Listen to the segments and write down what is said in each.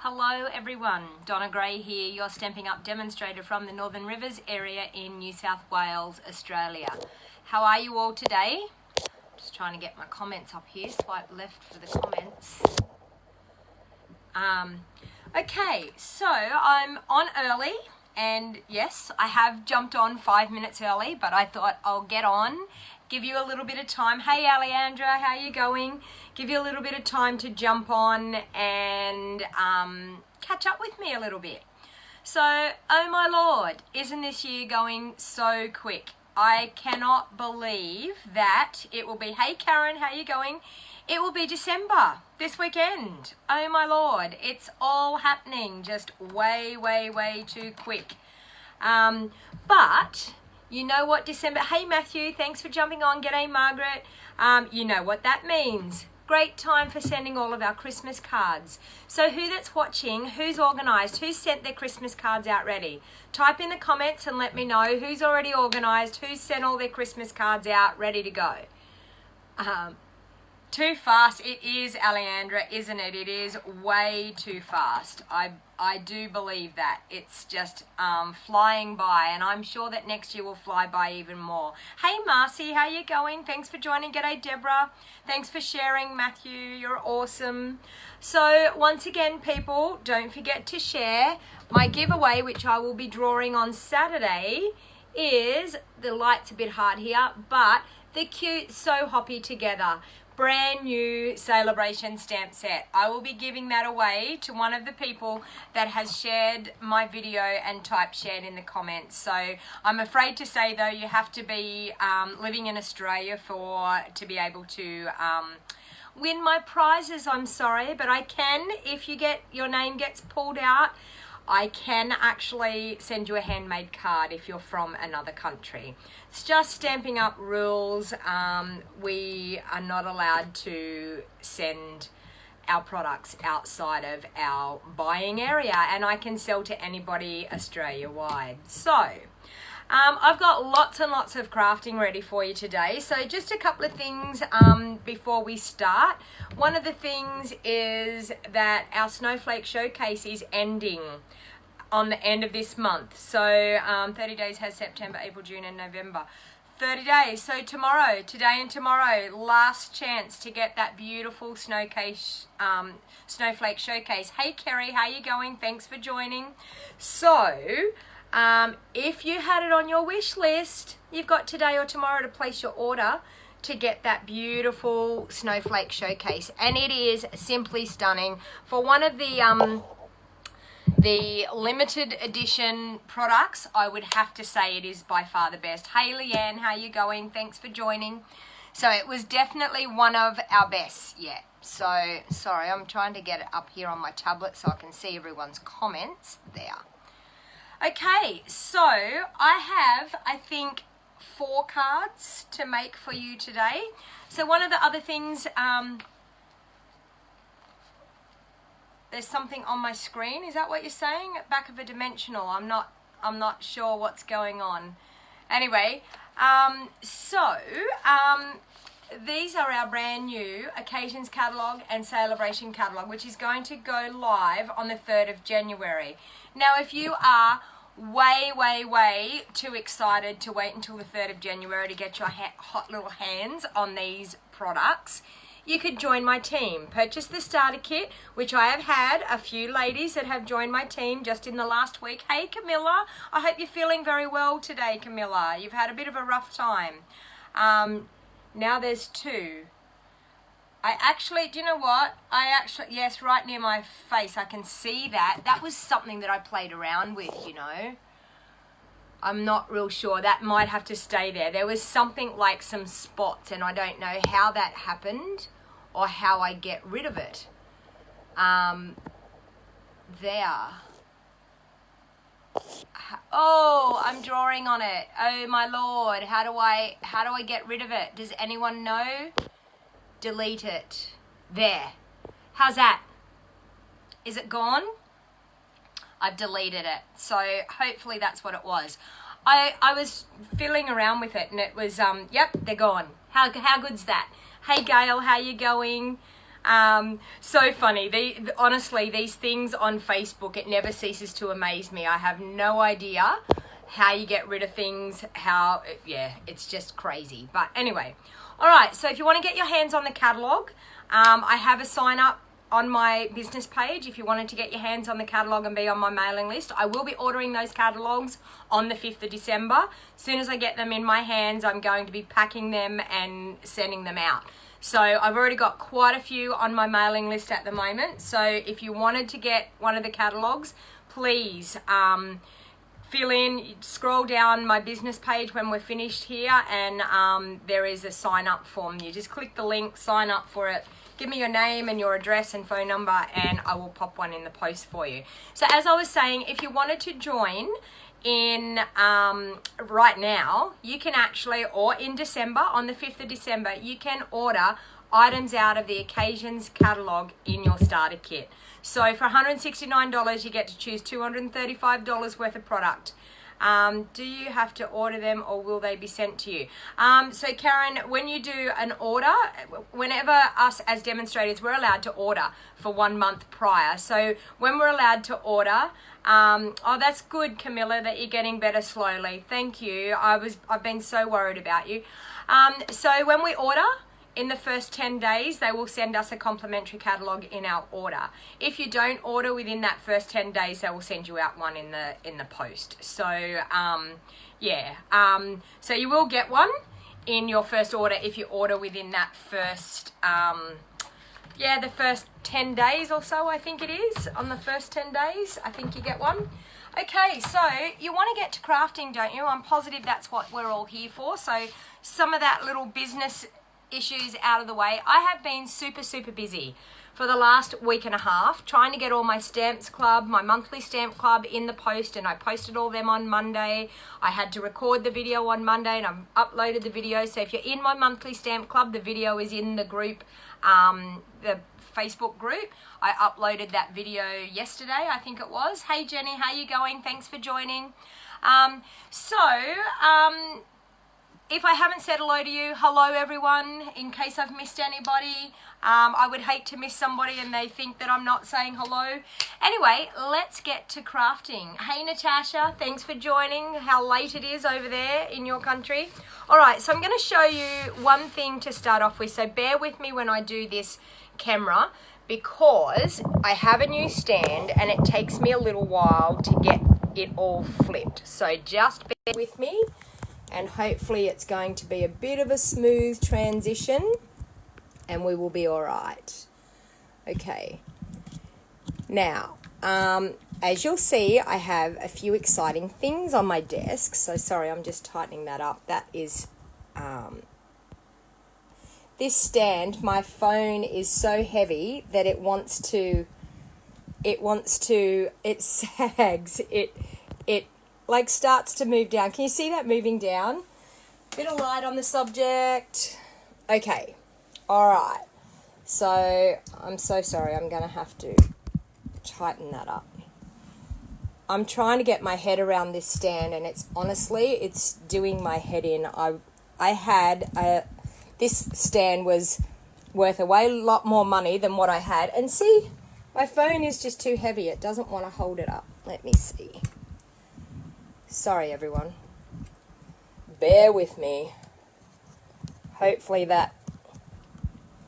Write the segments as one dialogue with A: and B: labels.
A: Hello everyone, Donna Gray here, your Stampin' Up demonstrator from the Northern Rivers area in New South Wales, Australia. How are you all today? Just trying to get my comments up here, swipe left for the comments. Okay, so I'm on early, and yes, I have jumped on 5 minutes early, but I thought I'll get on, give you a little bit of time. Hey Alejandra, how you going? Give you a little bit of time to jump on and catch up with me a little bit. So, oh my Lord, isn't this year going so quick? I cannot believe that it will be, hey Karen, how you going? It will be December this weekend. Oh my Lord, it's all happening just way, way, way too quick. But you know what December, hey Matthew, thanks for jumping on, g'day Margaret. You know what that means. Great time for sending all of our Christmas cards. So who that's watching, who's organised, who's sent their Christmas cards out ready? Type in the comments and let me know who's already organised, who's sent all their Christmas cards out ready to go. Too fast it is, Alejandra, isn't it? It is way too fast. I do believe that. It's just flying by, and I'm sure that next year will fly by even more. Hey Marcy, how you going? Thanks for joining. G'day Deborah. Thanks for sharing, Matthew. You're awesome. So once again, people, don't forget to share. My giveaway, which I will be drawing on Saturday, is, the light's a bit hard here, but the cute So Hoppy Together brand new celebration stamp set. I will be giving that away to one of the people that has shared my video and typed shared in the comments. So I'm afraid to say though, you have to be living in Australia to be able to win my prizes. I'm sorry, but I can, if your name gets pulled out, I can actually send you a handmade card if you're from another country. It's just Stampin' Up rules. We are not allowed to send our products outside of our buying area, and I can sell to anybody Australia-wide. So, I've got lots and lots of crafting ready for you today. So just a couple of things before we start. One of the things is that our Snowflake Showcase is ending on the end of this month. So 30 days has September, April, June and November. 30 days. So tomorrow, today and tomorrow, last chance to get that beautiful Snowflake Showcase. Hey Kerry, how you going? Thanks for joining. So, if you had it on your wish list, you've got today or tomorrow to place your order to get that beautiful Snowflake Showcase. And it is simply stunning. For one of the limited edition products, I would have to say it is by far the best. Hey Leanne, how you going? Thanks for joining. So it was definitely one of our best yet. So, sorry, I'm trying to get it up here on my tablet so I can see everyone's comments. There. Okay, so I have, I think, 4 cards to make for you today. So one of the other things, there's something on my screen. Is that what you're saying? Back of a dimensional. I'm not sure what's going on. Anyway, these are our brand new Occasions Catalogue and Celebration Catalogue, which is going to go live on the 3rd of January. Now, if you are way too excited to wait until the 3rd of January to get your hot little hands on these products, you could join my team. Purchase the starter kit, which I have had a few ladies that have joined my team just in the last week. Hey Camilla, I hope you're feeling very well today, Camilla. You've had a bit of a rough time. Now there's 2. I actually, do you know what? Yes, right near my face, I can see that. That was something that I played around with, you know. I'm not real sure. That might have to stay there. There was something like some spots, and I don't know how that happened or how I get rid of it. There. Oh, I'm drawing on it. Oh my Lord, how do I get rid of it? Does anyone know? Delete it. There. How's that? Is it gone? I've deleted it. So hopefully that's what it was. I was fiddling around with it and it was, yep, they're gone. How good's that? Hey Gail, how you going? So funny. Honestly, these things on Facebook, it never ceases to amaze me. I have no idea how you get rid of things, yeah, it's just crazy. But anyway, all right, so if you want to get your hands on the catalogue, I have a sign up on my business page if you wanted to get your hands on the catalogue and be on my mailing list. I will be ordering those catalogues on the 5th of December. As soon as I get them in my hands, I'm going to be packing them and sending them out. So I've already got quite a few on my mailing list at the moment. So if you wanted to get one of the catalogues, please fill in, scroll down my business page when we're finished here, and there is a sign up form. You just click the link, sign up for it. Give me your name and your address and phone number, and I will pop one in the post for you. So as I was saying, if you wanted to join in right now, you can actually, or in December, on the 5th of December, you can order items out of the Occasions catalogue in your starter kit. So for $169, you get to choose $235 worth of product. Do you have to order them, or will they be sent to you? So Karen, when you do an order, whenever us as demonstrators, we're allowed to order for 1 month prior. So when we're allowed to order, oh, that's good, Camilla, that you're getting better slowly. Thank you. I've been so worried about you. So when we order, in the first 10 days, they will send us a complimentary catalogue in our order. If you don't order within that first 10 days, they will send you out one in the post. So, yeah. So you will get one in your first order if you order within that first, the first 10 days or so, I think it is. On the first 10 days, I think you get one. Okay, so you want to get to crafting, don't you? I'm positive that's what we're all here for. So some of that little business issues out of the way. I have been super busy for the last week and a half trying to get all my stamps club, my monthly stamp club in the post, and I posted all them on Monday. I had to record the video on Monday and I've uploaded the video. So if you're in my monthly stamp club, the video is in the group, the Facebook group. I uploaded that video yesterday, I think it was. Hey Jenny, how you going? Thanks for joining. If I haven't said hello to you, hello everyone, in case I've missed anybody. I would hate to miss somebody and they think that I'm not saying hello. Anyway, let's get to crafting. Hey Natasha, thanks for joining. How late it is over there in your country. All right, so I'm going to show you one thing to start off with. So bear with me when I do this camera, because I have a new stand and it takes me a little while to get it all flipped. So just bear with me. And hopefully it's going to be a bit of a smooth transition and we will be all right. Okay. Now, as you'll see, I have a few exciting things on my desk. So sorry, I'm just tightening that up. That is this stand. My phone is so heavy that it sags. It like starts to move down. Can you see that moving down? Bit of light on the subject. Okay. All right. So I'm so sorry. I'm going to have to tighten that up. I'm trying to get my head around this stand, and it's doing my head in. This stand was worth a lot more money than what I had. And see, my phone is just too heavy. It doesn't want to hold it up. Let me see. Sorry, everyone. Bear with me. Hopefully that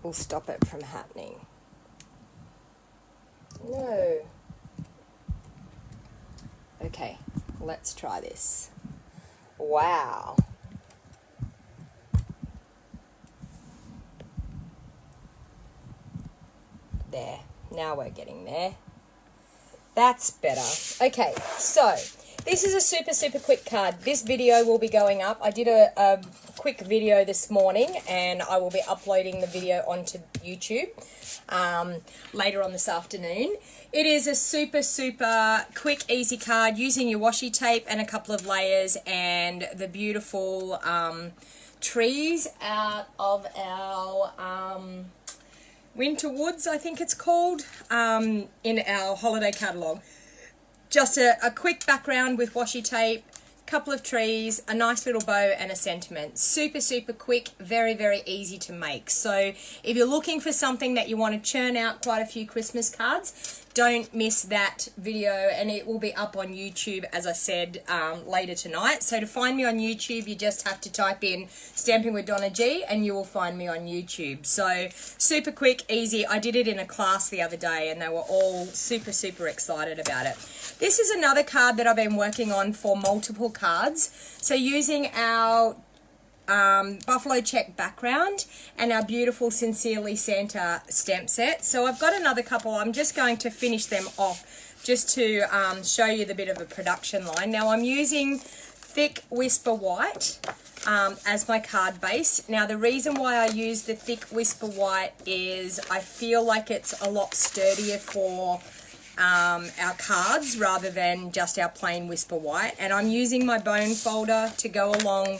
A: will stop it from happening. No. Okay, let's try this. Wow. There. Now we're getting there. That's better. Okay, so this is a super quick card. This video will be going up. I did a quick video this morning and I will be uploading the video onto YouTube later on this afternoon. It is a super quick, easy card using your washi tape and a couple of layers and the beautiful trees out of our Winter Woods, I think it's called, in our holiday catalogue. Just a quick background with washi tape, couple of trees, a nice little bow, and a sentiment. Super, super quick, very, very easy to make. So if you're looking for something that you want to churn out quite a few Christmas cards, don't miss that video, and it will be up on YouTube, as I said, later tonight. So to find me on YouTube, you just have to type in Stamping with DonnaG and you will find me on YouTube. So super quick, easy. I did it in a class the other day and they were all super, super excited about it. This is another card that I've been working on for multiple cards. So using our buffalo check background and our beautiful Sincerely Santa stamp set. So I've got another couple. I'm just going to finish them off just to show you the bit of a production line. Now I'm using thick Whisper White as my card base. Now the reason why I use the thick Whisper White is I feel like it's a lot sturdier for our cards rather than just our plain Whisper White. And I'm using my bone folder to go along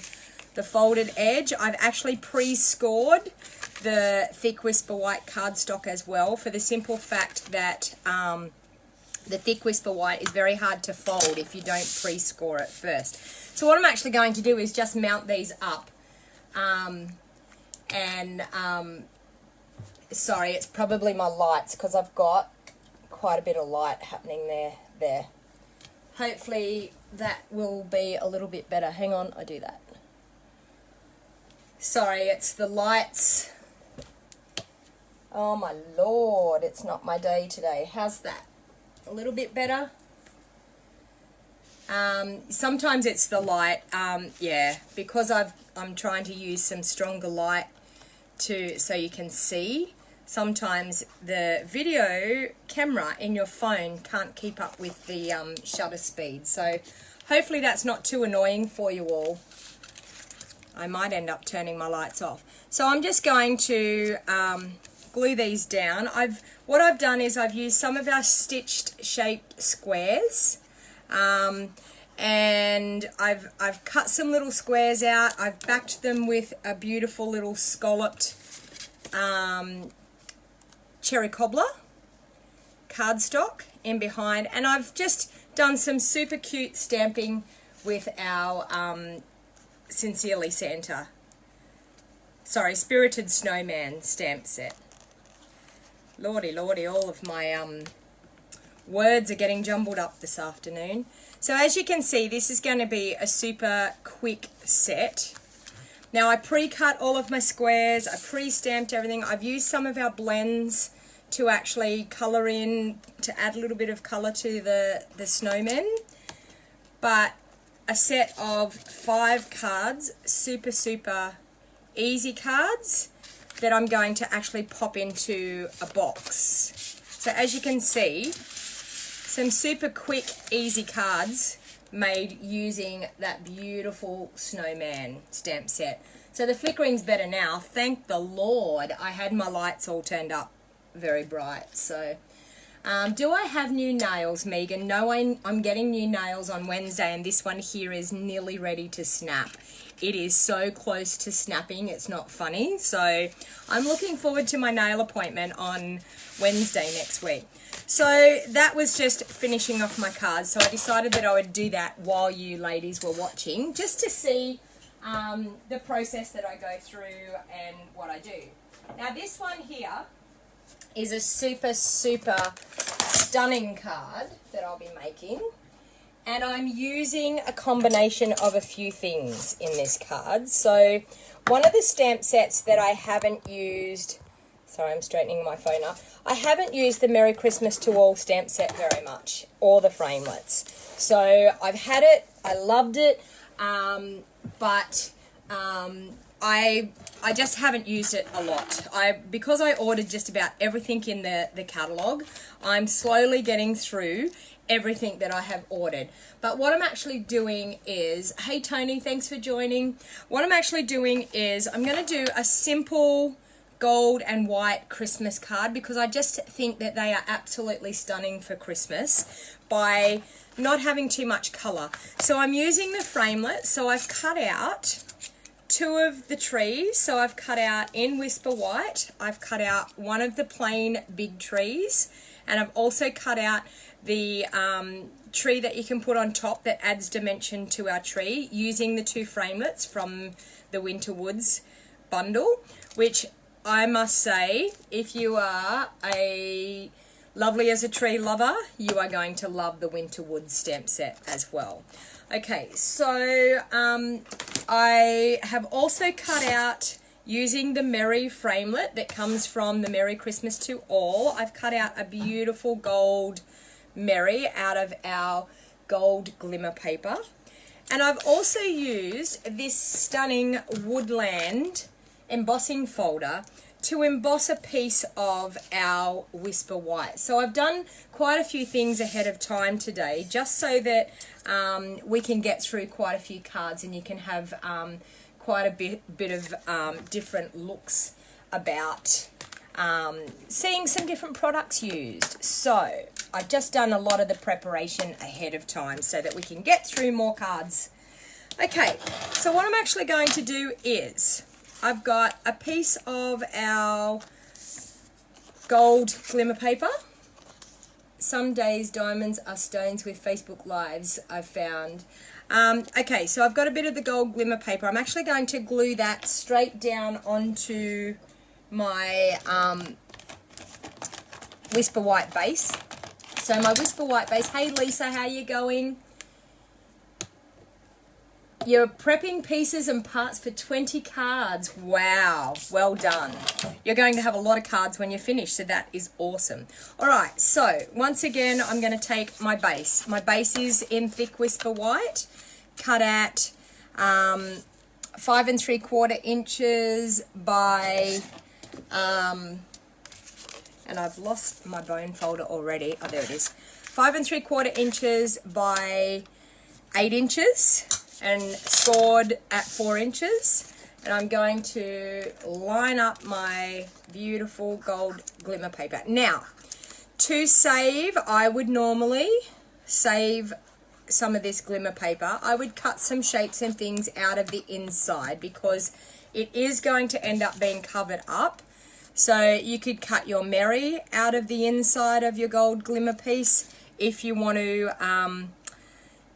A: the folded edge. I've actually pre-scored the thick Whisper White cardstock as well, for the simple fact that the thick Whisper White is very hard to fold if you don't pre-score it first. So what I'm actually going to do is just mount these up. Sorry, it's probably my lights because I've got quite a bit of light happening there. Hopefully that will be a little bit better. Hang on, I do that. Sorry, it's the lights. Oh my Lord, it's not my day today. How's that? A little bit better? Sometimes it's the light. Yeah, because I'm trying to use some stronger light so you can see. Sometimes the video camera in your phone can't keep up with the shutter speed. So hopefully that's not too annoying for you all. I might end up turning my lights off. So I'm just going to glue these down. What I've done is I've used some of our stitched shaped squares, and I've cut some little squares out. I've backed them with a beautiful little scalloped cherry cobbler cardstock in behind, and I've just done some super cute stamping with our Sincerely Santa, Spirited Snowman stamp set. Lordy, lordy, all of my words are getting jumbled up this afternoon. So as you can see, this is going to be a super quick set. Now I pre-cut all of my squares, I pre-stamped everything. I've used some of our blends to actually colour in, to add a little bit of colour to the snowmen. But a set of 5 cards, super, super easy cards that I'm going to actually pop into a box. So as you can see, some super quick, easy cards made using that beautiful snowman stamp set. So the flickering's better now. Thank the Lord I had my lights all turned up very bright. So do I have new nails, Megan? No, I'm getting new nails on Wednesday, and this one here is nearly ready to snap. It is so close to snapping, it's not funny. So I'm looking forward to my nail appointment on Wednesday next week. So that was just finishing off my cards. So I decided that I would do that while you ladies were watching, just to see the process that I go through and what I do. Now this one here is a super, super stunning card that I'll be making. And I'm using a combination of a few things in this card. So one of the stamp sets that I haven't used, sorry, I'm straightening my phone up. I haven't used the Merry Christmas to All stamp set very much, or the framelets. So I've had it, I loved it, but I just haven't used it a lot. Because I ordered just about everything in the catalogue, I'm slowly getting through everything that I have ordered. But what I'm actually doing is, hey Tony, thanks for joining. What I'm actually doing is I'm going to do a simple gold and white Christmas card, because I just think that they are absolutely stunning for Christmas by not having too much colour. So I'm using the framelit, so I've cut out two of the trees. So I've cut out in Whisper White, I've cut out one of the plain big trees, and I've also cut out the tree that you can put on top that adds dimension to our tree using the two framelets from the Winter Woods bundle, which I must say, if you are a lovely as a tree lover, you are going to love the Winter Woods stamp set as well. Okay, so I have also cut out, using the Merry framelit that comes from the Merry Christmas to All, I've cut out a beautiful gold Merry out of our gold glimmer paper. And I've also used this stunning Woodland embossing folder to emboss a piece of our Whisper White. So I've done quite a few things ahead of time today, just so that we can get through quite a few cards and you can have quite a bit of different looks about seeing some different products used. So I've just done a lot of the preparation ahead of time so that we can get through more cards. Okay, so what I'm actually going to do is, I've got a piece of our gold glimmer paper. Some days diamonds are stones with Facebook Lives, I've found. Okay, so I've got a bit of the gold glimmer paper. I'm actually going to glue that straight down onto my Whisper White base. So my Whisper White base, hey Lisa, how you going? You're prepping pieces and parts for 20 cards. Wow, well done. You're going to have a lot of cards when you're finished, so that is awesome. All right, so once again, I'm going to take my base. My base is in thick Whisper White, cut at 5 3/4 inches by, and I've lost my bone folder already. Oh, there it is. 5 3/4 inches by 8 inches. And scored at 4 inches, and I'm going to line up my beautiful gold glimmer paper. Now, to save, I would normally save some of this glimmer paper. I would cut some shapes and things out of the inside because it is going to end up being covered up. So you could cut your Merry out of the inside of your gold glimmer piece if you want to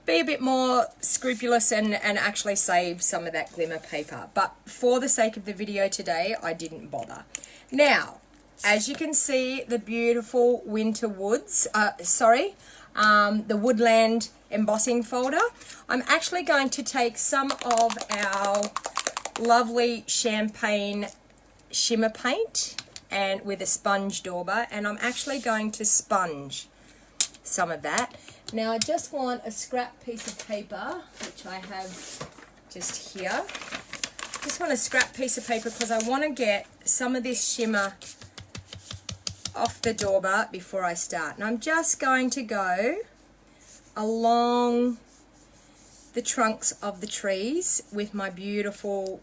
A: be a bit more scrupulous and actually save some of that glimmer paper. But for the sake of the video today, I didn't bother. Now, as you can see, the beautiful Winter Woods, the Woodland embossing folder, I'm actually going to take some of our lovely champagne shimmer paint and with a sponge dauber, and I'm actually going to sponge some of that. Now I just want a scrap piece of paper, which I have just here. Just want a scrap piece of paper because I want to get some of this shimmer off the dauber before I start. And I'm just going to go along the trunks of the trees with my beautiful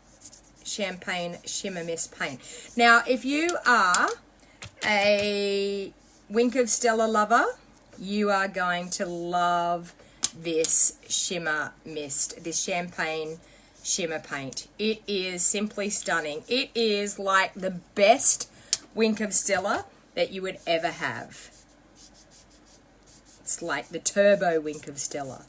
A: champagne shimmer mist paint. Now, if you are a Wink of Stella lover, you are going to love this shimmer mist, this champagne shimmer paint. It is simply stunning. It is like the best Wink of Stella that you would ever have. It's like the turbo Wink of Stella.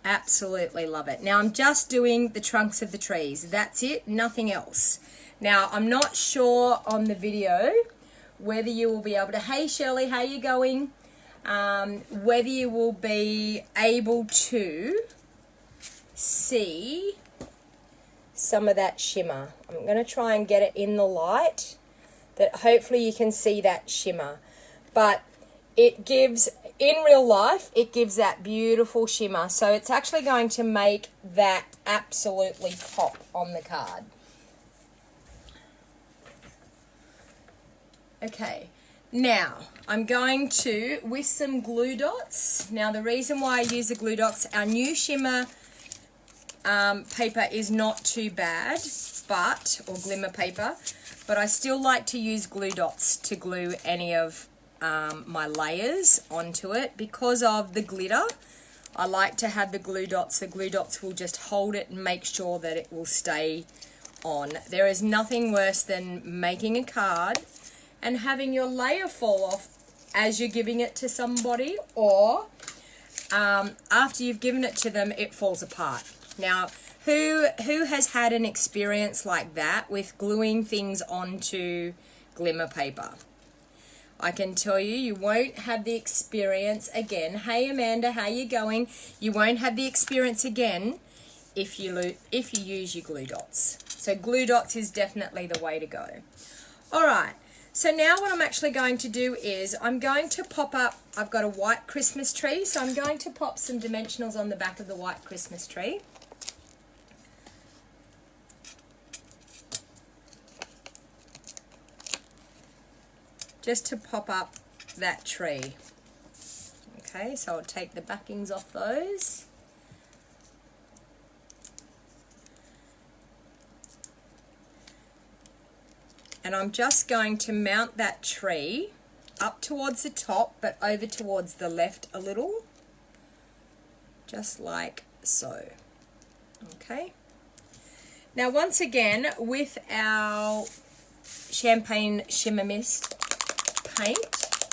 A: Absolutely love it. Now I'm just doing the trunks of the trees. That's it, nothing else. Now I'm not sure on the video whether you will be able to, hey Shirley, how you going? Whether you will be able to see some of that shimmer. I'm going to try and get it in the light that hopefully you can see that shimmer. But it gives, in real life, it gives that beautiful shimmer. So it's actually going to make that absolutely pop on the card. Okay. Now, I'm going to, with some glue dots, now the reason why I use the glue dots, our new shimmer paper is not too bad, or glimmer paper, but I still like to use glue dots to glue any of my layers onto it because of the glitter. I like to have the glue dots. The glue dots will just hold it and make sure that it will stay on. There is nothing worse than making a card and having your layer fall off as you're giving it to somebody, or after you've given it to them, it falls apart. Now, who has had an experience like that with gluing things onto glimmer paper? I can tell you, you won't have the experience again. Hey Amanda, how you going? You won't have the experience again if you use your glue dots. So glue dots is definitely the way to go. All right, so now what I'm actually going to do is I'm going to pop up, I've got a white Christmas tree, so I'm going to pop some dimensionals on the back of the white Christmas tree. Just to pop up that tree. Okay, so I'll take the backings off those. And I'm just going to mount that tree up towards the top, but over towards the left a little. Just like so. Okay. Now once again, with our Champagne Shimmer Mist paint,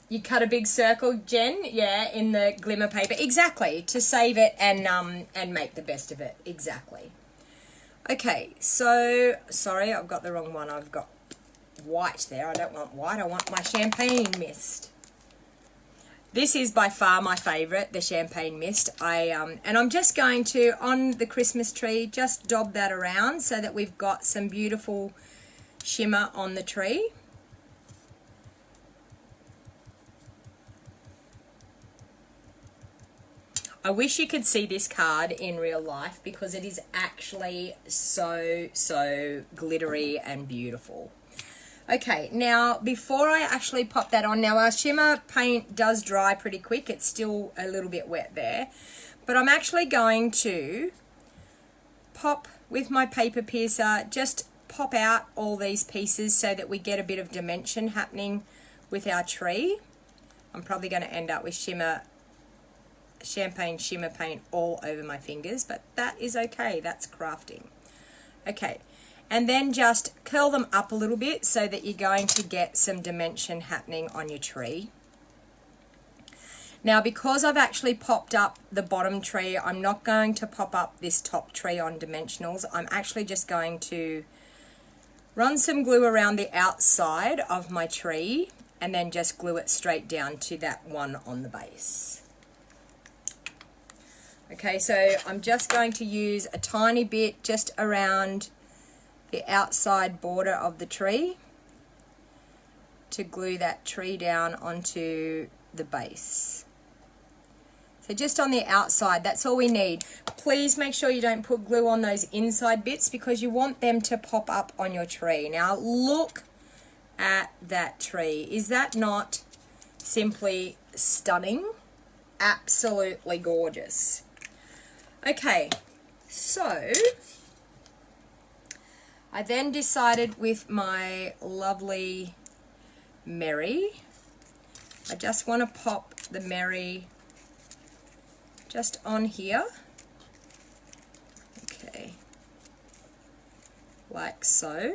A: you cut a big circle, Jen, yeah, in the glimmer paper, exactly, to save it and make the best of it, exactly. Okay, so sorry, I've got the wrong one. I've got white there. I don't want white, I want my Champagne Mist. This is by far my favorite, the Champagne Mist. And I'm just going to, on the Christmas tree, just dob that around so that we've got some beautiful shimmer on the tree. I wish you could see this card in real life because it is actually so glittery and beautiful. Okay, now before I actually pop that on, now our shimmer paint does dry pretty quick. It's still a little bit wet there. But I'm actually going to pop with my paper piercer, just pop out all these pieces so that we get a bit of dimension happening with our tree. I'm probably going to end up with champagne shimmer paint all over my fingers, but that is okay, that's crafting. Okay, and then just curl them up a little bit so that you're going to get some dimension happening on your tree. Now because I've actually popped up the bottom tree, I'm not going to pop up this top tree on dimensionals. I'm actually just going to run some glue around the outside of my tree and then just glue it straight down to that one on the base. Okay, so I'm just going to use a tiny bit just around the outside border of the tree to glue that tree down onto the base. So just on the outside, that's all we need. Please make sure you don't put glue on those inside bits because you want them to pop up on your tree. Now look at that tree. Is that not simply stunning? Absolutely gorgeous. Okay, so I then decided with my lovely Mary, I just want to pop the Mary just on here. Okay, like so.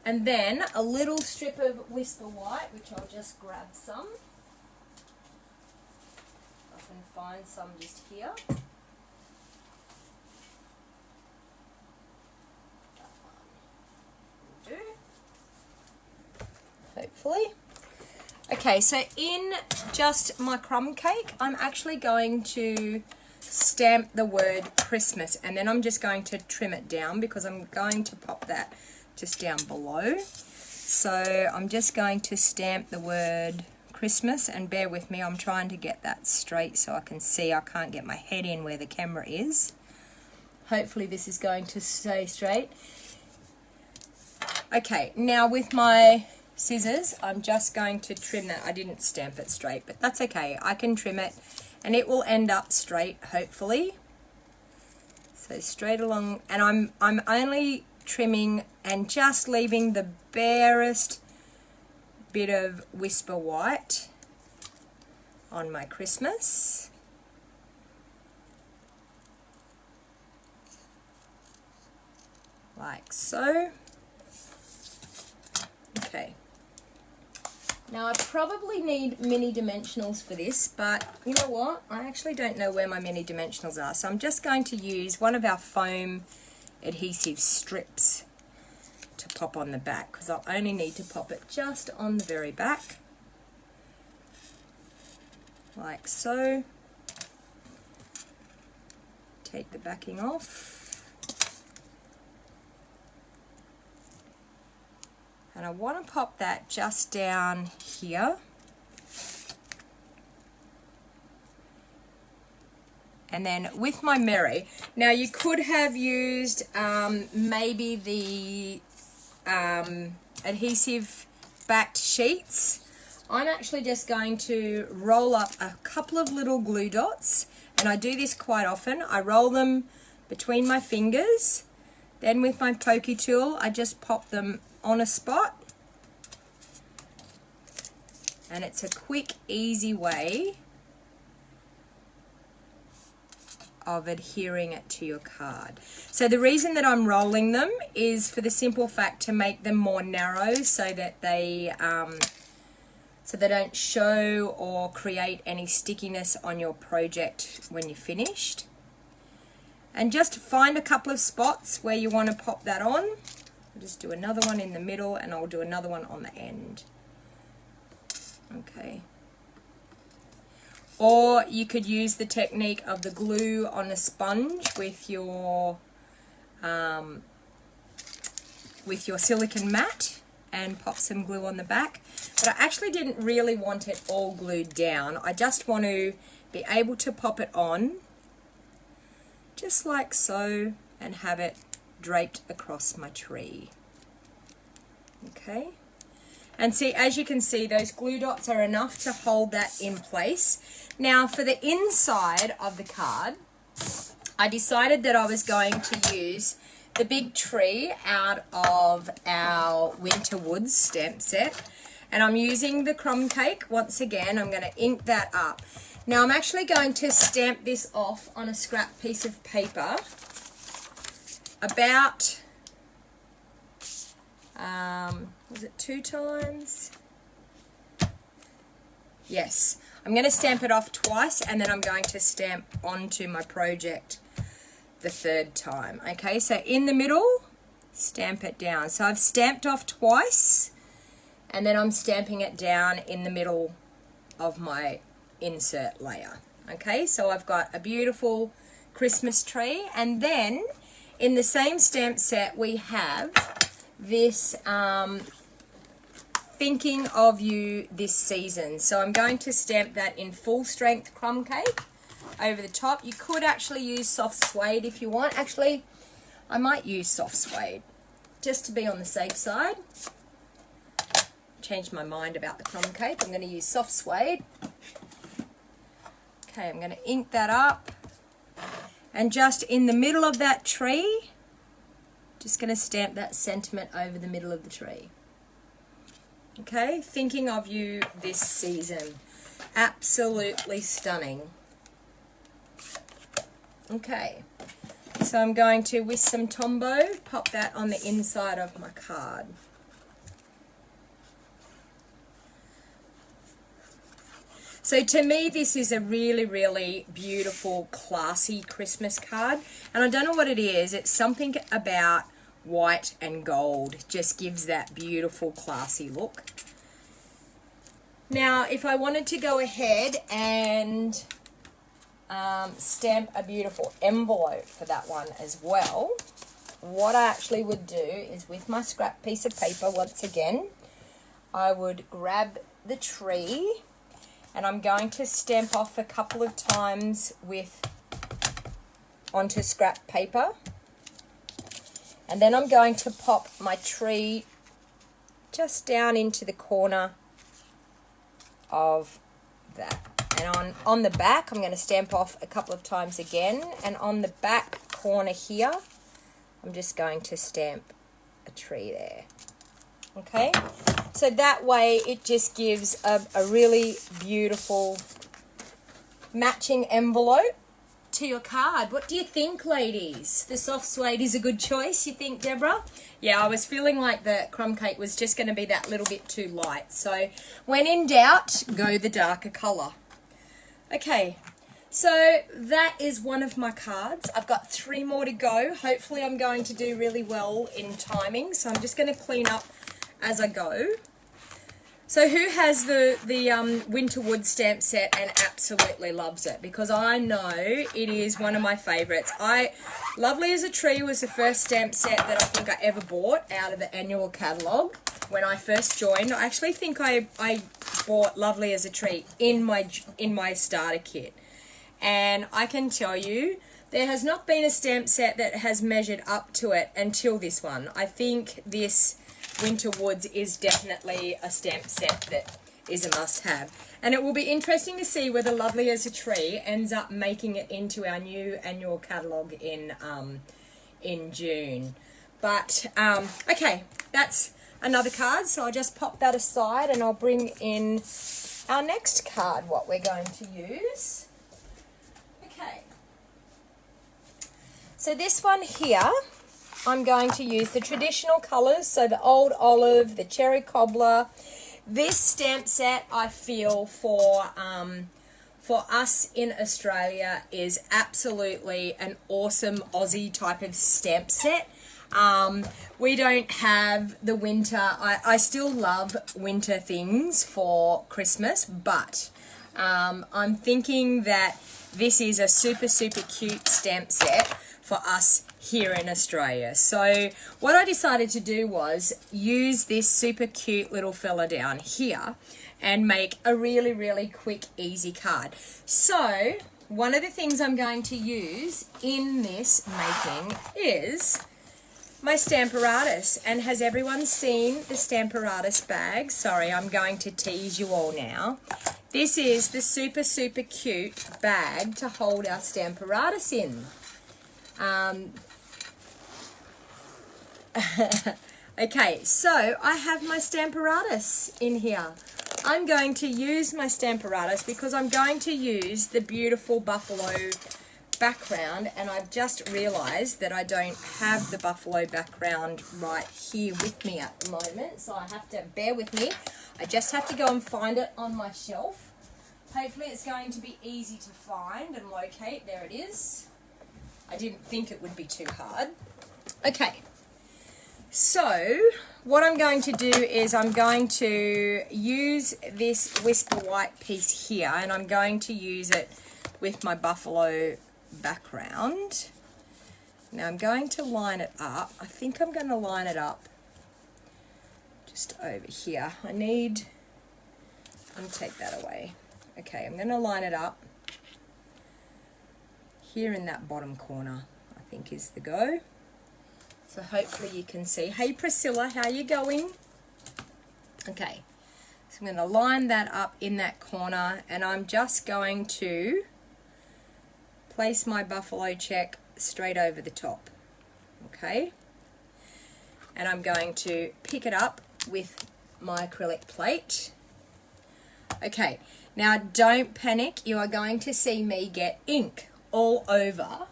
A: And then a little strip of Whisper White, which I'll just grab some. Find some just here. That one will do. Hopefully. Okay, so in just my crumb cake, I'm actually going to stamp the word Christmas, and then I'm just going to trim it down because I'm going to pop that just down below. So I'm just going to stamp the word Christmas, and bear with me, I'm trying to get that straight so I can see. I can't get my head in where the camera is. Hopefully this is going to stay straight. Okay, now with my scissors, I'm just going to trim that. I didn't stamp it straight, but that's okay. I can trim it and it will end up straight, hopefully. So straight along, and I'm only trimming and just leaving the barest bit of Whisper White on my Christmas. Like so. Okay. Now I probably need mini dimensionals for this, but you know what? I actually don't know where my mini dimensionals are. So I'm just going to use one of our foam adhesive strips to pop on the back, because I'll only need to pop it just on the very back. Like so. Take the backing off. And I want to pop that just down here. And then with my Mary, now you could have used maybe the adhesive backed sheets. I'm actually just going to roll up a couple of little glue dots, and I do this quite often. I roll them between my fingers, then with my pokey tool I just pop them on a spot, and it's a quick, easy way of adhering it to your card. So the reason that I'm rolling them is for the simple fact to make them more narrow, so that they don't show or create any stickiness on your project when you're finished. And just find a couple of spots where you want to pop that on. I'll just do another one in the middle, and I'll do another one on the end. Okay. Or you could use the technique of the glue on a sponge with your silicone mat and pop some glue on the back. But I actually didn't really want it all glued down. I just want to be able to pop it on just like so and have it draped across my tree. Okay. And see, as you can see, those glue dots are enough to hold that in place. Now for the inside of the card, I decided that I was going to use the big tree out of our Winter Woods stamp set. And I'm using the crumb cake. Once again, I'm going to ink that up. Now I'm actually going to stamp this off on a scrap piece of paper about, was it 2 times? Yes, I'm going to stamp it off twice, and then I'm going to stamp onto my project the 3rd time. Okay, so in the middle, stamp it down. So I've stamped off twice, and then I'm stamping it down in the middle of my insert layer. Okay, so I've got a beautiful Christmas tree, and then in the same stamp set we have this Thinking of You This Season. So I'm going to stamp that in full strength crumb cake over the top. You could actually use soft suede if you want. Actually, I might use soft suede just to be on the safe side. Changed my mind about the crumb cake. I'm going to use soft suede. Okay, I'm going to ink that up. And just in the middle of that tree, just going to stamp that sentiment over the middle of the tree. Okay, Thinking of You This Season. Absolutely stunning. Okay, so I'm going to, with some Tombow, pop that on the inside of my card. So to me, this is a really, really beautiful, classy Christmas card. And I don't know what it is. It's something about white and gold. Just gives that beautiful, classy look. Now, if I wanted to go ahead and stamp a beautiful envelope for that one as well, what I actually would do is, with my scrap piece of paper, once again, I would grab the tree, and I'm going to stamp off a couple of times onto scrap paper. And then I'm going to pop my tree just down into the corner of that. And on the back, I'm going to stamp off a couple of times again. And on the back corner here, I'm just going to stamp a tree there. Okay? So that way it just gives a really beautiful matching envelope to your card. What do you think, ladies? The soft suede is a good choice, you think, Deborah? Yeah, I was feeling like the crumb cake was just going to be that little bit too light. So when in doubt, go the darker colour. Okay, so that is one of my cards. I've got 3 more to go. Hopefully I'm going to do really well in timing. So I'm just going to clean up as I go. So who has the Winter Wood stamp set and absolutely loves it? Because I know it is one of my favourites. Lovely as a Tree was the first stamp set that I think I ever bought out of the annual catalogue when I first joined. I actually think I bought Lovely as a Tree in my starter kit. And I can tell you, there has not been a stamp set that has measured up to it until this one. I think this Winter Woods is definitely a stamp set that is a must-have. And it will be interesting to see whether Lovely as a Tree ends up making it into our new annual catalogue in June. But, okay, that's another card. So I'll just pop that aside and I'll bring in our next card, what we're going to use. Okay. So this one here, I'm going to use the traditional colours, so the old olive, the cherry cobbler. This stamp set, I feel, for us in Australia is absolutely an awesome Aussie type of stamp set. We don't have the winter. I still love winter things for Christmas, but I'm thinking that this is a super, super cute stamp set for us here in Australia. So what I decided to do was use this super cute little fella down here and make a really, really quick, easy card. So one of the things I'm going to use in this making is my Stamparatus. And has everyone seen the Stamparatus bag? Sorry, I'm going to tease you all now. This is the super, super cute bag to hold our Stamparatus in. Okay, so I have my Stamparatus in here. I'm going to use my Stamparatus because I'm going to use the beautiful buffalo background, and I've just realised that I don't have the buffalo background right here with me at the moment, so I have to bear with me. I just have to go and find it on my shelf. Hopefully it's going to be easy to find and locate. There it is. I didn't think it would be too hard. Okay, so what I'm going to do is I'm going to use this Whisper White piece here, and I'm going to use it with my buffalo background. Now I'm going to line it up. I think I'm going to line it up just over here. I'm going to take that away. Okay, I'm going to line it up here in that bottom corner, I think is the go. So hopefully you can see. Hey Priscilla, how you going? Okay, so I'm going to line that up in that corner, and I'm just going to place my buffalo check straight over the top. Okay, and I'm going to pick it up with my acrylic plate. Okay, now don't panic. You are going to see me get ink all over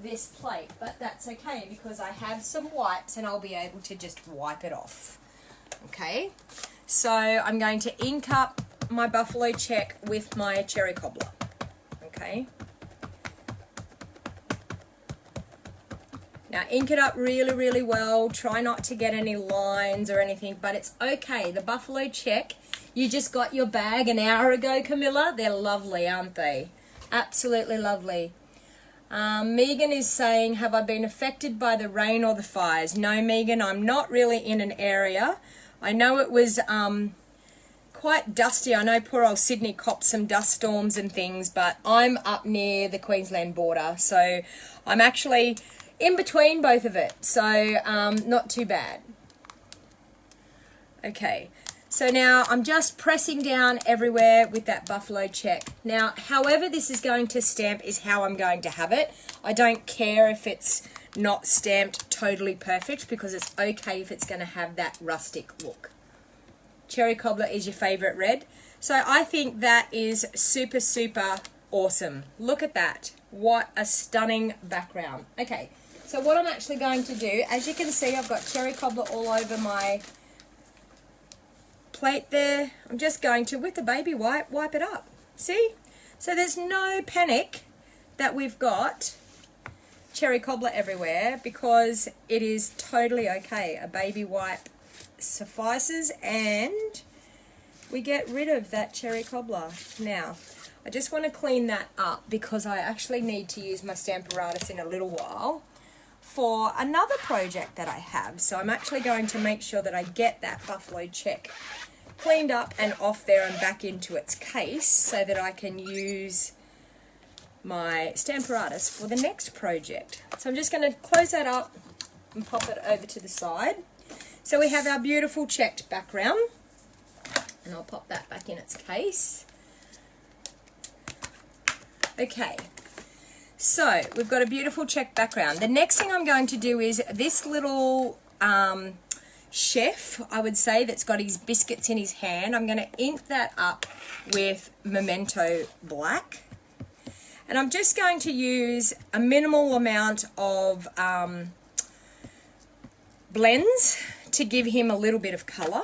A: this plate, but that's okay because I have some wipes and I'll be able to just wipe it off. Okay, so I'm going to ink up my buffalo check with my cherry cobbler. Okay, now ink it up really, really well. Try not to get any lines or anything, but it's okay. The buffalo check, you just got your bag an hour ago, Camilla. They're lovely, aren't they? Absolutely lovely. Megan is saying, have I been affected by the rain or the fires? No, Megan, I'm not really in an area. I know it was quite dusty. I know poor old Sydney copped some dust storms and things, but I'm up near the Queensland border, so I'm actually in between both of it, so not too bad. Okay. So now I'm just pressing down everywhere with that buffalo check. Now, however this is going to stamp is how I'm going to have it. I don't care if it's not stamped totally perfect because it's okay if it's going to have that rustic look. Cherry cobbler is your favorite red. So I think that is super, super awesome. Look at that. What a stunning background. Okay, so what I'm actually going to do, as you can see, I've got cherry cobbler all over my plate there. I'm just going to, with the baby wipe it up. See? So there's no panic that we've got cherry cobbler everywhere, because it is totally okay. A baby wipe suffices and we get rid of that cherry cobbler. Now, I just want to clean that up because I actually need to use my Stamparatus in a little while for another project that I have. So I'm actually going to make sure that I get that buffalo check cleaned up and off there and back into its case so that I can use my Stamparatus for the next project. So I'm just going to close that up and pop it over to the side. So we have our beautiful checked background, and I'll pop that back in its case. Okay, so we've got a beautiful checked background. The next thing I'm going to do is this little chef, I would say, that's got his biscuits in his hand. I'm going to ink that up with Memento Black. And I'm just going to use a minimal amount of blends to give him a little bit of colour.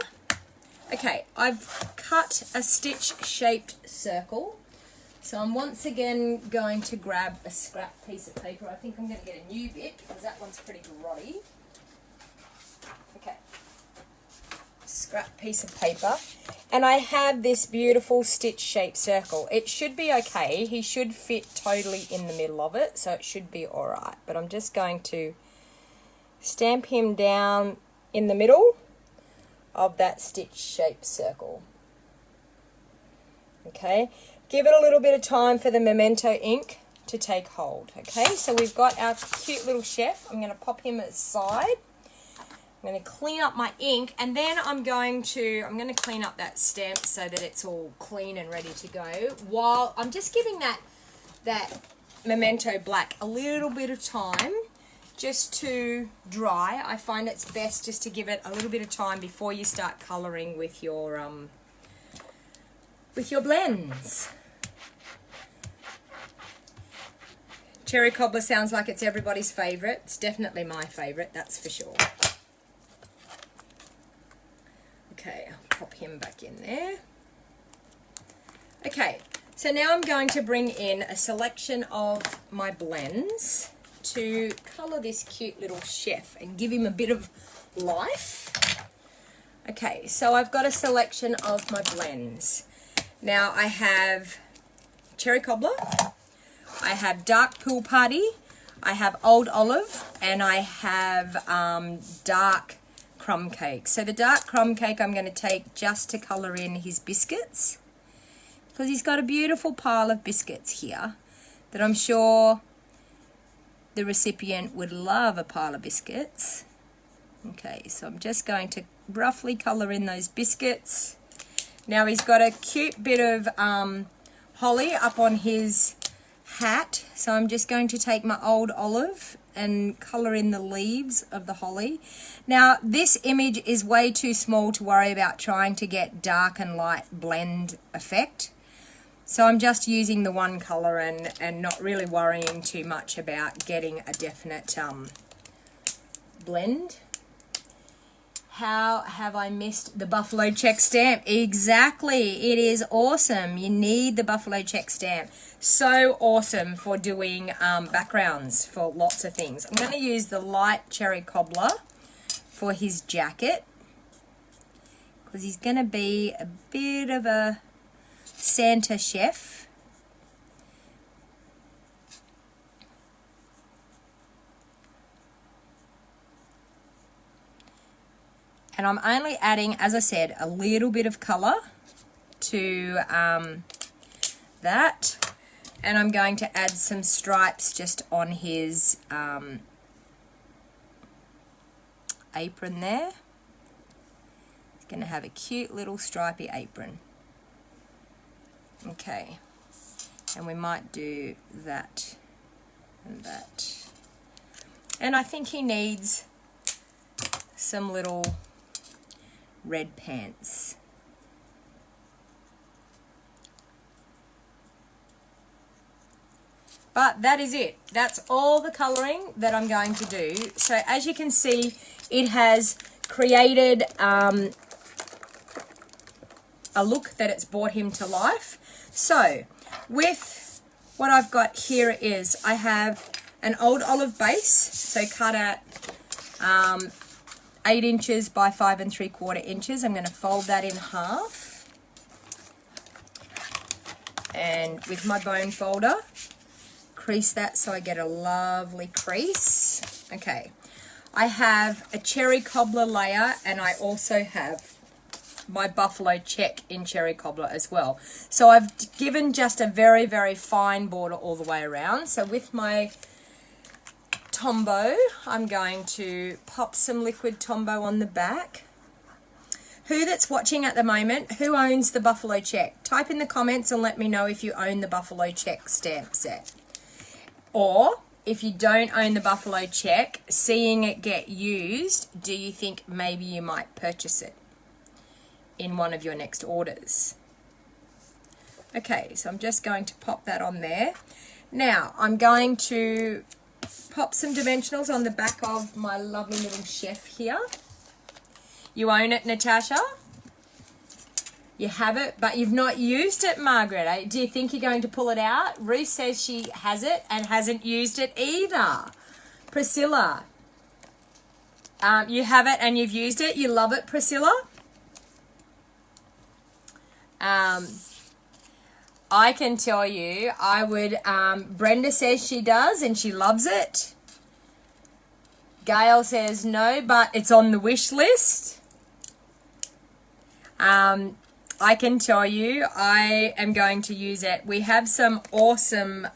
A: Okay, I've cut a stitch-shaped circle. So I'm once again going to grab a scrap piece of paper. I think I'm going to get a new bit because that one's pretty grotty. Okay, scrap piece of paper. And I have this beautiful stitch-shaped circle. It should be okay. He should fit totally in the middle of it, so it should be all right. But I'm just going to stamp him down in the middle of that stitch-shaped circle. Okay, give it a little bit of time for the Memento ink to take hold. Okay, so we've got our cute little chef. I'm going to pop him aside. I'm going to clean up my ink, and then I'm going to clean up that stamp so that it's all clean and ready to go, while I'm just giving that Memento Black a little bit of time just to dry. I find it's best just to give it a little bit of time before you start colouring with your blends. Cherry cobbler sounds like it's everybody's favourite. It's definitely my favourite, that's for sure. Okay, I'll pop him back in there. Okay, so now I'm going to bring in a selection of my blends to colour this cute little chef and give him a bit of life. Okay, so I've got a selection of my blends. Now I have cherry cobbler, I have dark pool party, I have old olive, and I have dark crumb cake. So the dark crumb cake I'm going to take just to colour in his biscuits, because he's got a beautiful pile of biscuits here that I'm sure the recipient would love a pile of biscuits. Okay, so I'm just going to roughly colour in those biscuits. Now he's got a cute bit of holly up on his hat, so I'm just going to take my old olive and colour in the leaves of the holly. Now this image is way too small to worry about trying to get dark and light blend effect, so I'm just using the one colour and not really worrying too much about getting a definite blend. How have I missed the buffalo check stamp? Exactly, it is awesome. You need the buffalo check stamp. So awesome for doing backgrounds for lots of things. I'm going to use the light cherry cobbler for his jacket, because he's going to be a bit of a Santa chef. And I'm only adding, as I said, a little bit of colour to that. And I'm going to add some stripes just on his apron there. He's going to have a cute little stripy apron. Okay. And we might do that and that. And I think he needs some little red pants. But that is it. That's all the colouring that I'm going to do. So as you can see, it has created a look that it's brought him to life. So with what I've got here is I have an old olive base, so cut at 8 inches by 5 3/4 inches. I'm going to fold that in half. And with my bone folder, crease that so I get a lovely crease. Okay, I have a cherry cobbler layer, and I also have my buffalo check in cherry cobbler as well. So I've given just a very, very fine border all the way around. So with my Tombow, I'm going to pop some liquid Tombow on the back. Who that's watching at the moment, who owns the buffalo check? Type in the comments and let me know if you own the buffalo check stamp set. Or if you don't own the buffalo check, seeing it get used, do you think maybe you might purchase it in one of your next orders? Okay, so I'm just going to pop that on there. Now I'm going to pop some dimensionals on the back of my lovely little chef here. You own it, Natasha? You have it, but you've not used it, Margaret. Eh? Do you think you're going to pull it out? Ruth says she has it and hasn't used it either. Priscilla, you have it and you've used it. You love it, Priscilla? I can tell you, I would, Brenda says she does and she loves it. Gail says no, but it's on the wish list. I can tell you, I am going to use it. We have some awesome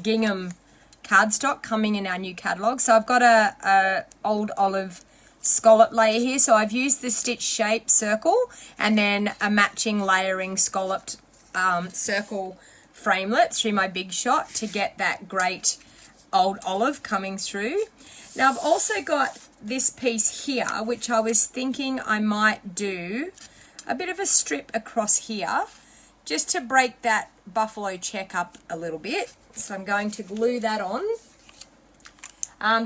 A: gingham cardstock coming in our new catalogue. So I've got a old olive scallop layer here. So I've used the stitch shape circle and then a matching layering scalloped circle framelit through my Big Shot to get that great old olive coming through. Now I've also got this piece here, which I was thinking I might do a bit of a strip across here just to break that buffalo check up a little bit. So I'm going to glue that on.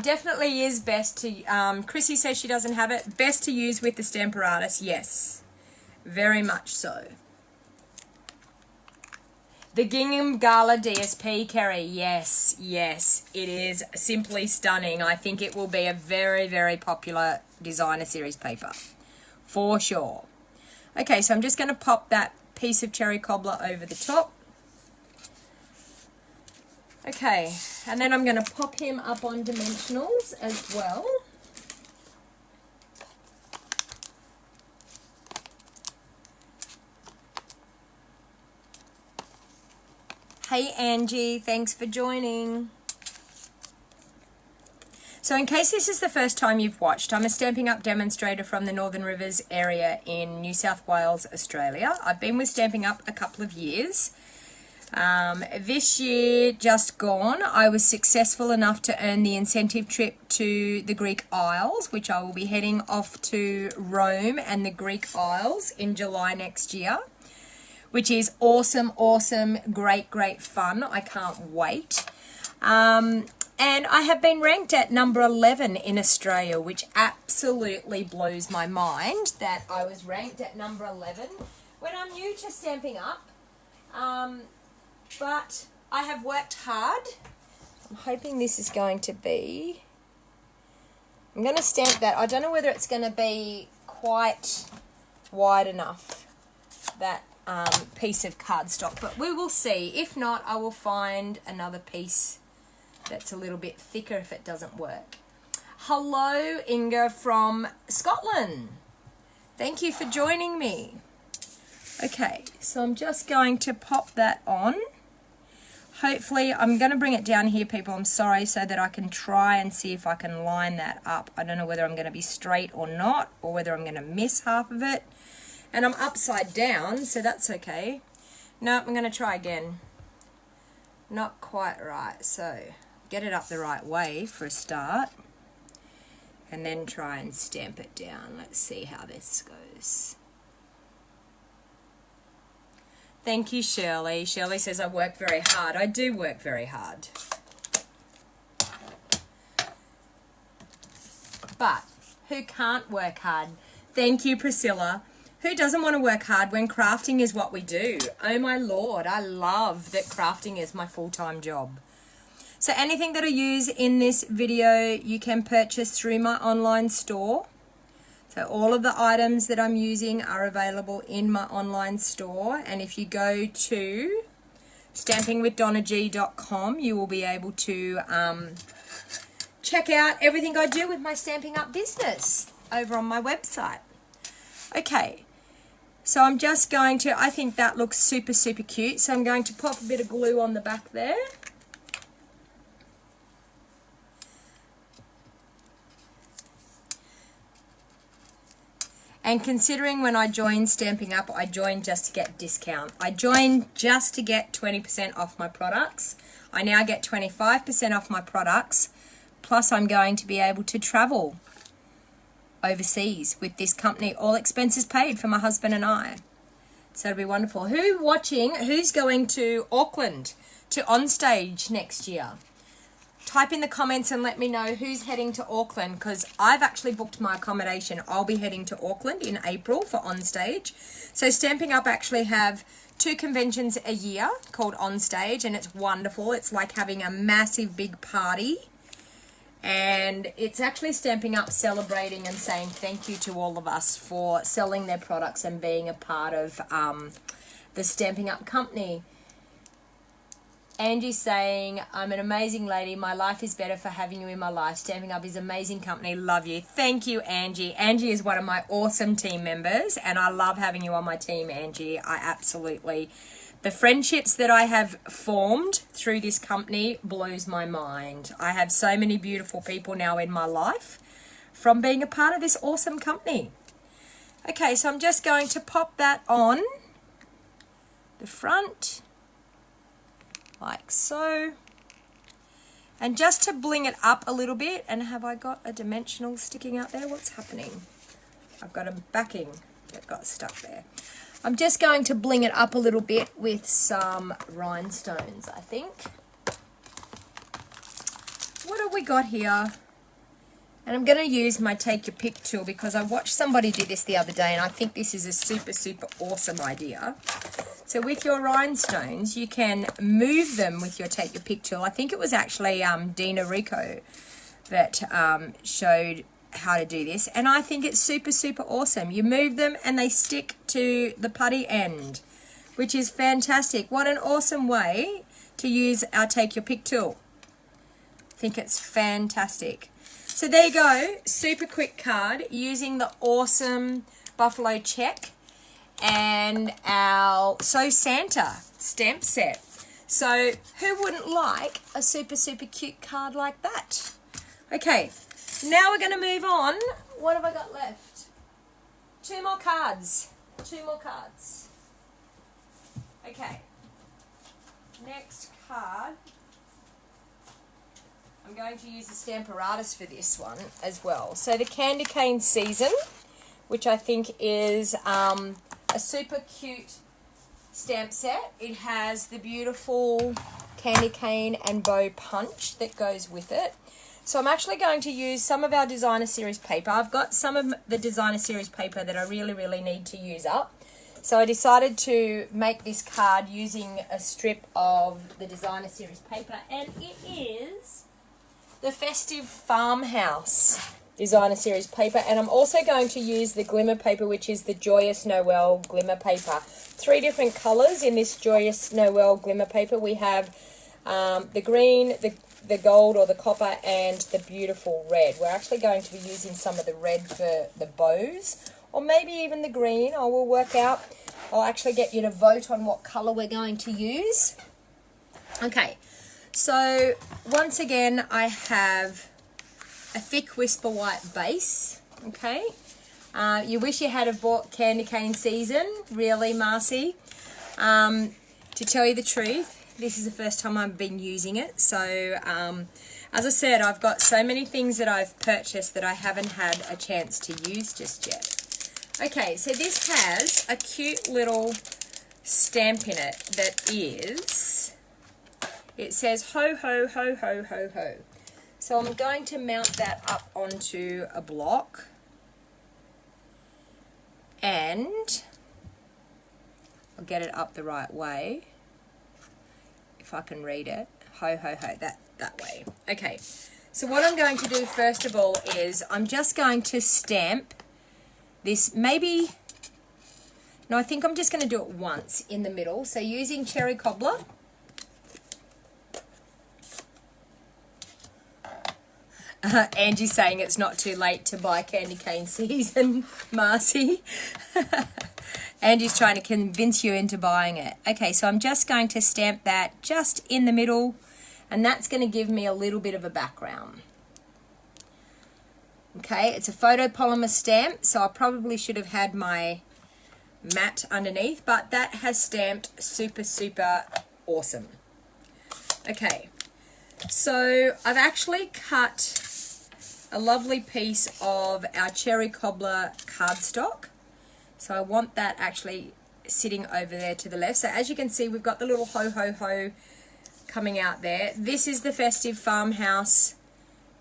A: Definitely is best to, Chrissy says she doesn't have it, best to use with the Stamparatus. Yes, very much so. The Gingham Gala DSP, Kerry, yes, yes, it is simply stunning. I think it will be a very, very popular designer series paper, for sure. Okay, so I'm just going to pop that piece of cherry cobbler over the top. Okay, and then I'm going to pop him up on dimensionals as well. Hey Angie, thanks for joining. So in case this is the first time you've watched, I'm a Stampin' Up demonstrator from the Northern Rivers area in New South Wales, Australia. I've been with Stampin' Up a couple of years. This year just gone, I was successful enough to earn the incentive trip to the Greek Isles, which I will be heading off to Rome and the Greek Isles in July next year, which is awesome, awesome, great, great fun. I can't wait. And I have been ranked at number 11 in Australia, which absolutely blows my mind that I was ranked at number 11 when I'm new to Stampin' Up. But I have worked hard. I'm hoping this is going to be... I'm going to stamp that. I don't know whether it's going to be quite wide enough, that piece of cardstock, but we will see. If not, I will find another piece that's a little bit thicker if it doesn't work. Hello, Inga from Scotland. Thank you for joining me. Okay, so I'm just going to pop that on. Hopefully, I'm going to bring it down here, people. I'm sorry, so that I can try and see if I can line that up. I don't know whether I'm going to be straight or not, or whether I'm going to miss half of it. And I'm upside down, so that's okay. No, I'm going to try again. Not quite right, so get it up the right way for a start. And then try and stamp it down. Let's see how this goes. Thank you, Shirley. Shirley says I work very hard. I do work very hard. But who can't work hard? Thank you, Priscilla. Who doesn't want to work hard when crafting is what we do? Oh my Lord, I love that crafting is my full-time job. So anything that I use in this video, you can purchase through my online store. So all of the items that I'm using are available in my online store. And if you go to stampingwithdonnag.com, you will be able to check out everything I do with my Stampin' Up business over on my website. Okay, so I'm just going to, I think that looks super, super cute. So I'm going to pop a bit of glue on the back there. And considering when I joined Stampin' Up, I joined just to get discount. I joined just to get 20% off my products. I now get 25% off my products. Plus I'm going to be able to travel overseas with this company. All expenses paid for my husband and I. So it'll be wonderful. Who's going to Auckland to Onstage next year? Type in the comments and let me know who's heading to Auckland, because I've actually booked my accommodation. I'll be heading to Auckland in April for Onstage. So Stampin' Up actually have 2 conventions a year called Onstage, and it's wonderful. It's like having a massive big party. And it's actually Stampin' Up celebrating and saying thank you to all of us for selling their products and being a part of the Stampin' Up company. Angie's saying, I'm an amazing lady. My life is better for having you in my life. Stampin' Up is an amazing company. Love you. Thank you, Angie. Angie is one of my awesome team members, and I love having you on my team, Angie. I absolutely... The friendships that I have formed through this company blows my mind. I have so many beautiful people now in my life from being a part of this awesome company. Okay, so I'm just going to pop that on the front, like so. And just to bling it up a little bit, and have I got a dimensional sticking out there? What's happening? I've got a backing that got stuck there. I'm just going to bling it up a little bit with some rhinestones, I think. What have we got here? And I'm going to use my Take Your Pick tool because I watched somebody do this the other day, and I think this is a super, super awesome idea. So with your rhinestones, you can move them with your Take Your Pick tool. I think it was actually Dina Rico that showed how to do this, and I think it's super, super awesome. You move them and they stick to the putty end, which is fantastic. What an awesome way to use our Take Your Pick tool. I think it's fantastic. So there you go, super quick card using the awesome buffalo check and our So Santa stamp set. So who wouldn't like a super, super cute card like that? Okay, now we're going to move on. What have I got left? 2 more cards. 2 more cards. Okay. Next card. I'm going to use the Stamparatus for this one as well. So the Candy Cane Season, which I think is a super cute stamp set. It has the beautiful candy cane and bow punch that goes with it. So I'm actually going to use some of our designer series paper. I've got some of the designer series paper that I really, really need to use up. So I decided to make this card using a strip of the designer series paper, and it is the Festive Farmhouse designer series paper. And I'm also going to use the glimmer paper, which is the Joyous Noel glimmer paper. 3 different colors in this Joyous Noel glimmer paper. We have the green, the gold or the copper, and the beautiful red. We're actually going to be using some of the red for the bows, or maybe even the green. I will work out. I'll actually get you to vote on what color we're going to use. Okay, so once again I have a thick Whisper White base. Okay, you wish you had have bought Candy Cane Season, really, Marcy. To tell you the truth, this is the first time I've been using it. So, as I said, I've got so many things that I've purchased that I haven't had a chance to use just yet. Okay, so this has a cute little stamp in it that is, it says ho, ho, ho, ho, ho, ho. So I'm going to mount that up onto a block, and I'll get it up the right way, if I can read it. Ho, ho, ho, that way. Okay, so what I'm going to do first of all is I'm just going to stamp this, maybe, no, I think I'm just going to do it once in the middle. So using cherry cobbler. Angie's saying it's not too late to buy candy cane season, Marcy. Angie's trying to convince you into buying it. Okay, so I'm just going to stamp that just in the middle, and that's going to give me a little bit of a background. Okay, it's a photopolymer stamp, so I probably should have had my matte underneath, but that has stamped super, super awesome. Okay, so I've actually cut a lovely piece of our cherry cobbler cardstock. So I want that actually sitting over there to the left. So as you can see, we've got the little ho ho ho coming out there. This is the festive farmhouse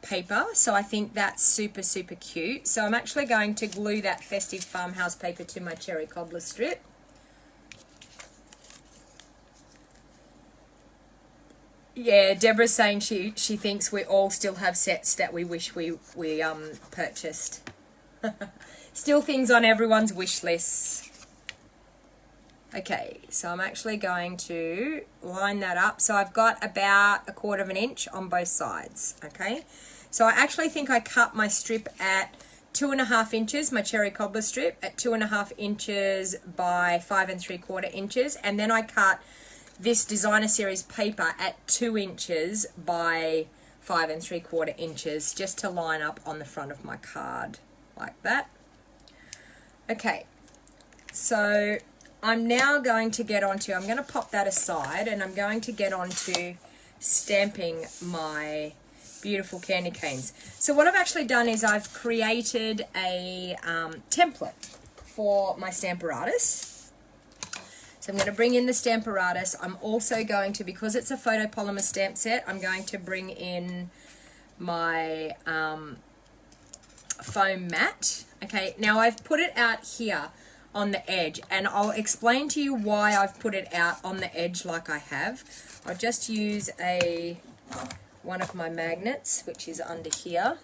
A: paper, so I think that's super, super cute. So I'm actually going to glue that festive farmhouse paper to my cherry cobbler strip. Yeah, Deborah's saying she thinks we all still have sets that we wish we purchased. Still things on everyone's wish lists. Okay, so I'm actually going to line that up. So I've got about 1/4 of an inch on both sides. Okay, so I actually think I cut my strip at 2.5 inches, my cherry cobbler strip at 2.5 inches by 5 3/4 inches, and then I cut this designer series paper at 2 inches by 5 3/4 inches, just to line up on the front of my card like that. Okay, so I'm now going to get onto, I'm going to pop that aside, and I'm going to get onto stamping my beautiful candy canes. So what I've actually done is I've created a template for my Stamparatus. So I'm going to bring in the Stamparatus. I'm also going to, because it's a photopolymer stamp set, I'm going to bring in my foam mat. Okay, now I've put it out here on the edge, and I'll explain to you why I've put it out on the edge like I have. I'll just use one of my magnets, which is under here,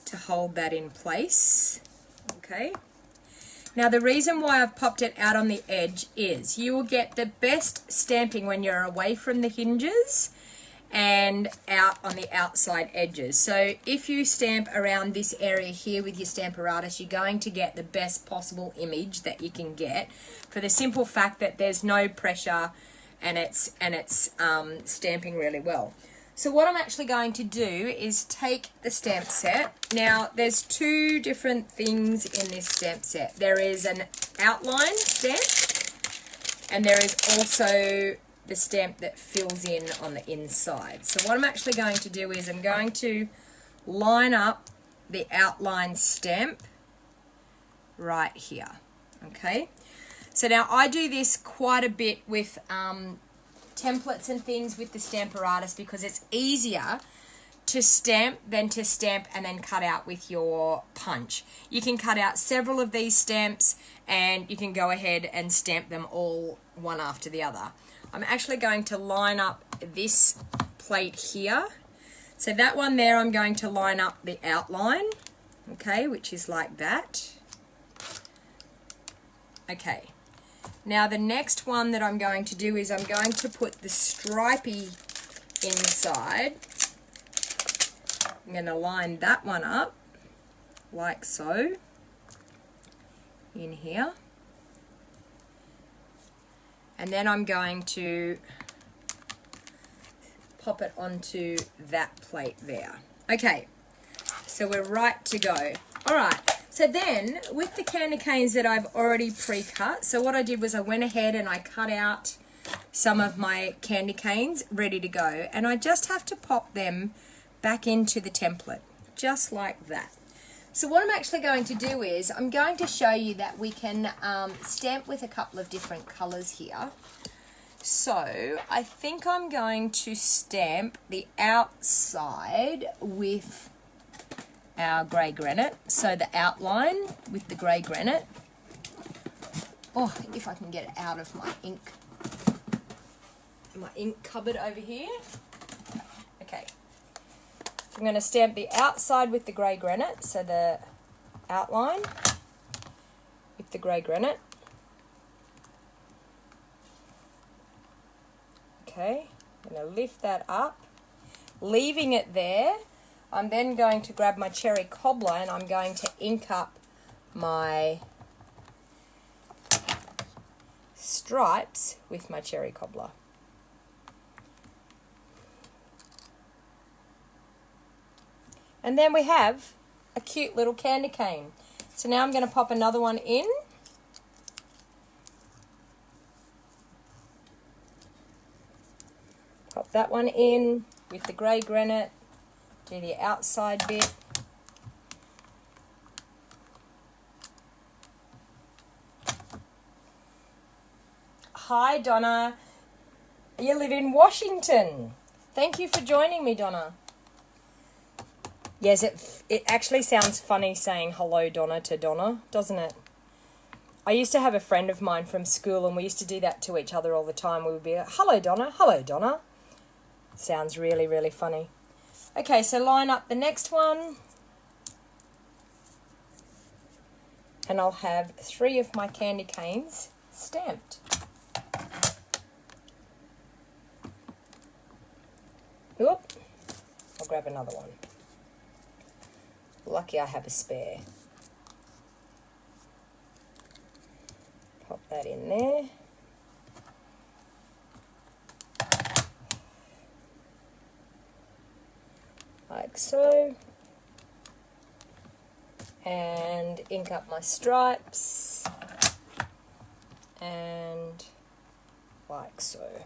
A: to hold that in place. Okay. Now the reason why I've popped it out on the edge is you will get the best stamping when you're away from the hinges and out on the outside edges. So if you stamp around this area here with your Stamparatus, you're going to get the best possible image that you can get, for the simple fact that there's no pressure and it's stamping really well. So what I'm actually going to do is take the stamp set. Now, there's 2 different things in this stamp set. There is an outline stamp, and there is also the stamp that fills in on the inside. So what I'm actually going to do is I'm going to line up the outline stamp right here. Okay. So now I do this quite a bit with templates and things with the Stamparatus, because it's easier to stamp than to stamp and then cut out with your punch. You can cut out several of these stamps and you can go ahead and stamp them all one after the other. I'm actually going to line up this plate here. So that one there, I'm going to line up the outline, okay, which is like that. Okay. Now the next one that I'm going to do is I'm going to put the stripy inside. I'm going to line that one up like so in here. And then I'm going to pop it onto that plate there. Okay, so we're right to go. All right. So then, with the candy canes that I've already pre-cut, so what I did was I went ahead and I cut out some of my candy canes ready to go, and I just have to pop them back into the template, just like that. So what I'm actually going to do is I'm going to show you that we can stamp with a couple of different colours here. So I think I'm going to stamp the outside with our grey granite. So the outline with the grey granite. Oh, if I can get it out of my ink cupboard over here. Okay. I'm going to stamp the outside with the grey granite, so the outline with the grey granite. Okay, I'm going to lift that up, leaving it there. I'm then going to grab my cherry cobbler and I'm going to ink up my stripes with my cherry cobbler. And then we have a cute little candy cane. So now I'm going to pop another one in. Pop that one in with the grey granite. Do the outside bit. Hi, Donna. You live in Washington. Thank you for joining me, Donna. Yes, it actually sounds funny saying hello, Donna, to Donna, doesn't it? I used to have a friend of mine from school and we used to do that to each other all the time. We would be like, hello, Donna, hello, Donna. Sounds really, really funny. Okay, so line up the next one. And I'll have 3 of my candy canes stamped. Oop. I'll grab another one. Lucky I have a spare. Pop that in there. Like so. And ink up my stripes. And like so.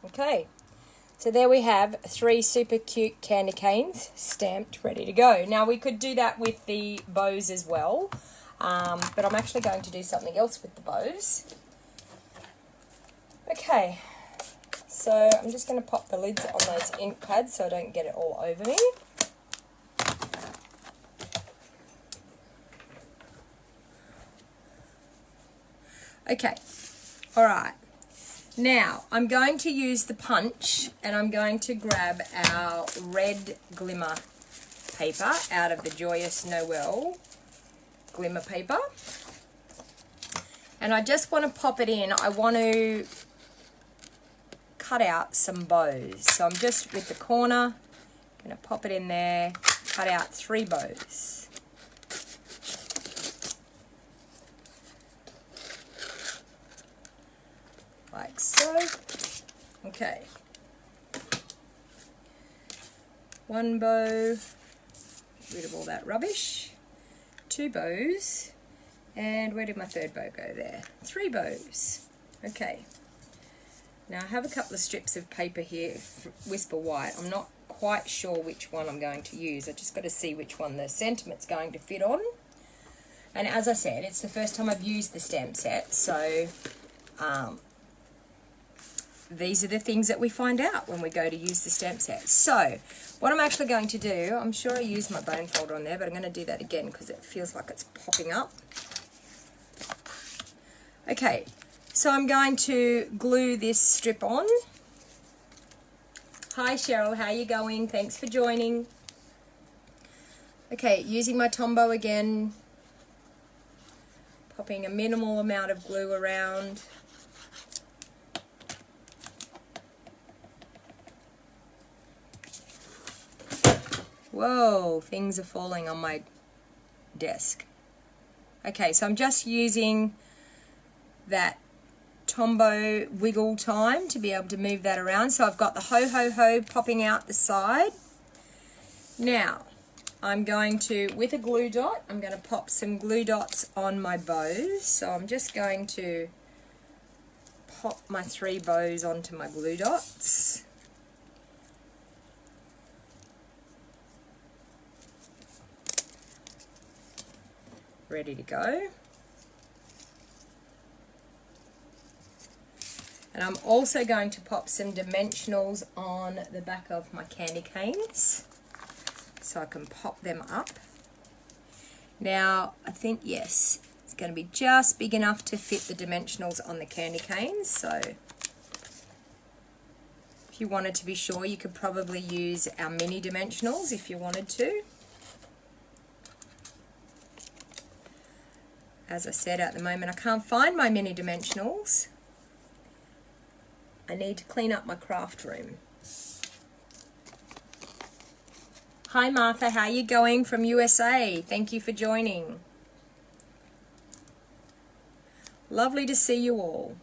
A: Okay. So there we have 3 super cute candy canes stamped, ready to go. Now we could do that with the bows as well, but I'm actually going to do something else with the bows. Okay, so I'm just going to pop the lids on those ink pads so I don't get it all over me. Okay, all right. Now, I'm going to use the punch and I'm going to grab our red glimmer paper out of the Joyous Noel glimmer paper. And I just want to pop it in. I want to cut out some bows. So I'm just with the corner, going to pop it in there, cut out 3 bows. Like so. Okay. 1 bow, get rid of all that rubbish. 2 bows, and where did my 3rd bow go? There. 3 bows. Okay. Now I have a couple of strips of paper here, Whisper White. I'm not quite sure which one I'm going to use. I just got to see which one the sentiment's going to fit on. And as I said, it's the first time I've used the stamp set, so these are the things that we find out when we go to use the stamp set. So what I'm actually going to do, I'm sure I used my bone folder on there, but I'm going to do that again because it feels like it's popping up. Okay, so I'm going to glue this strip on. Hi Cheryl, how are you going? Thanks for joining. Okay, using my Tombow again, popping a minimal amount of glue around. Whoa, things are falling on my desk. Okay, so I'm just using that Tombow wiggle time to be able to move that around. So I've got the ho ho ho popping out the side. Now, I'm going to, with a glue dot, I'm going to pop some glue dots on my bows. So I'm just going to pop my 3 bows onto my glue dots. ready to go. And I'm also going to pop some dimensionals on the back of my candy canes so I can pop them up. Now, I think, yes, it's going to be just big enough to fit the dimensionals on the candy canes. So if you wanted to be sure, you could probably use our mini dimensionals if you wanted to. As I said, at the moment I can't find my mini dimensionals. I need to clean up my craft room. Hi Martha, how are you going from USA? Thank you for joining. Lovely to see you all.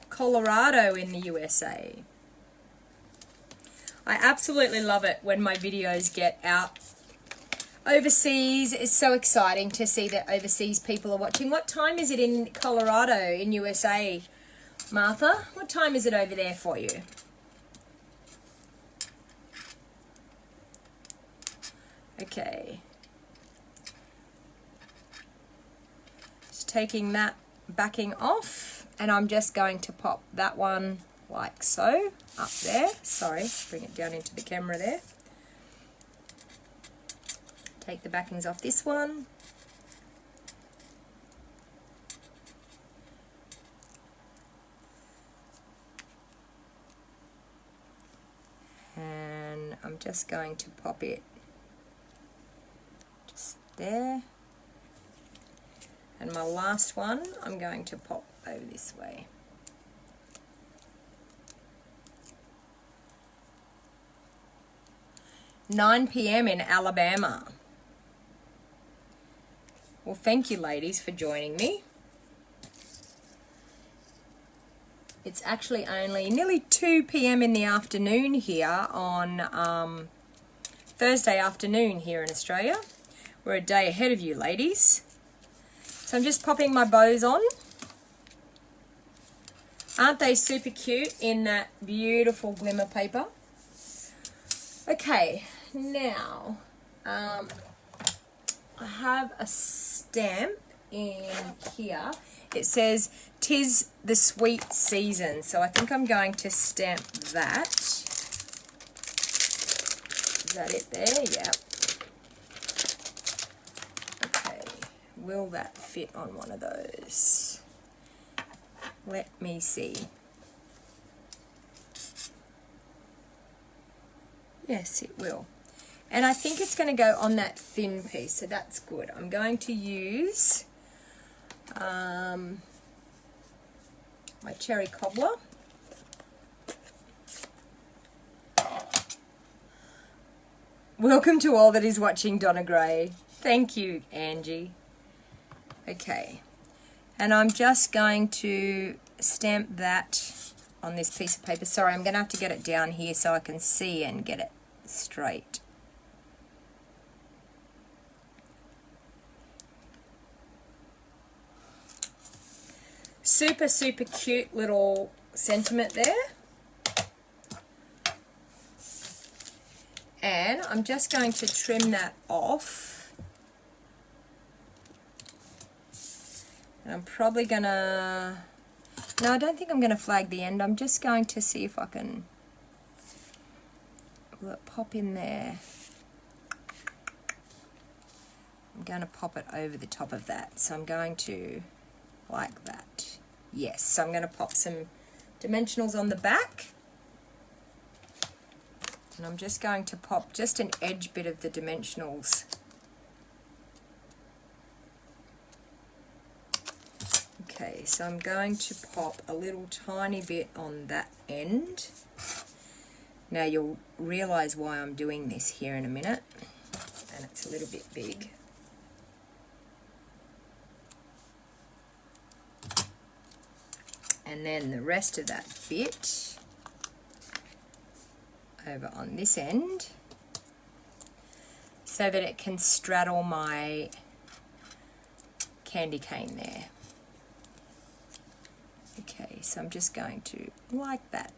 A: Colorado in the USA. I absolutely love it when my videos get out overseas. It's so exciting to see that overseas people are watching. What time is it in Colorado in USA, Martha? What time is it over there for you? Okay. Just taking that backing off, and I'm just going to pop that one like so up there. Sorry, bring it down into the camera there. Take the backings off this one. And I'm just going to pop it just there. And my last one, I'm going to pop over this way. "9 p.m. in Alabama." Well, thank you, ladies, for joining me. It's actually only nearly 2 p.m. in the afternoon here on Thursday afternoon here in Australia. We're a day ahead of you, ladies. So I'm just popping my bows on. Aren't they super cute in that beautiful glimmer paper? Okay, now I have a stamp in here. It says, "'Tis the sweet season." So I think I'm going to stamp that. Is that it there? Yeah. Okay. Will that fit on one of those? Let me see. Yes, it will. And I think it's going to go on that thin piece, so that's good. I'm going to use my cherry cobbler. Welcome to all that is watching, Donna Gray. Thank you, Angie. Okay, and I'm just going to stamp that on this piece of paper. Sorry, I'm going to have to get it down here so I can see and get it straight. Super, super cute little sentiment there. And I'm just going to trim that off. And I'm probably gonna, no, I don't think I'm gonna flag the end. I'm just going to see if I can, will it pop in there? I'm going to pop it over the top of that. So I'm going to, like that. Yes, so I'm going to pop some dimensionals on the back. And I'm just going to pop just an edge bit of the dimensionals. Okay, so I'm going to pop a little tiny bit on that end. Now you'll realize why I'm doing this here in a minute. And it's a little bit big. And then the rest of that bit over on this end so that it can straddle my candy cane there. Okay, so I'm just going to, like that.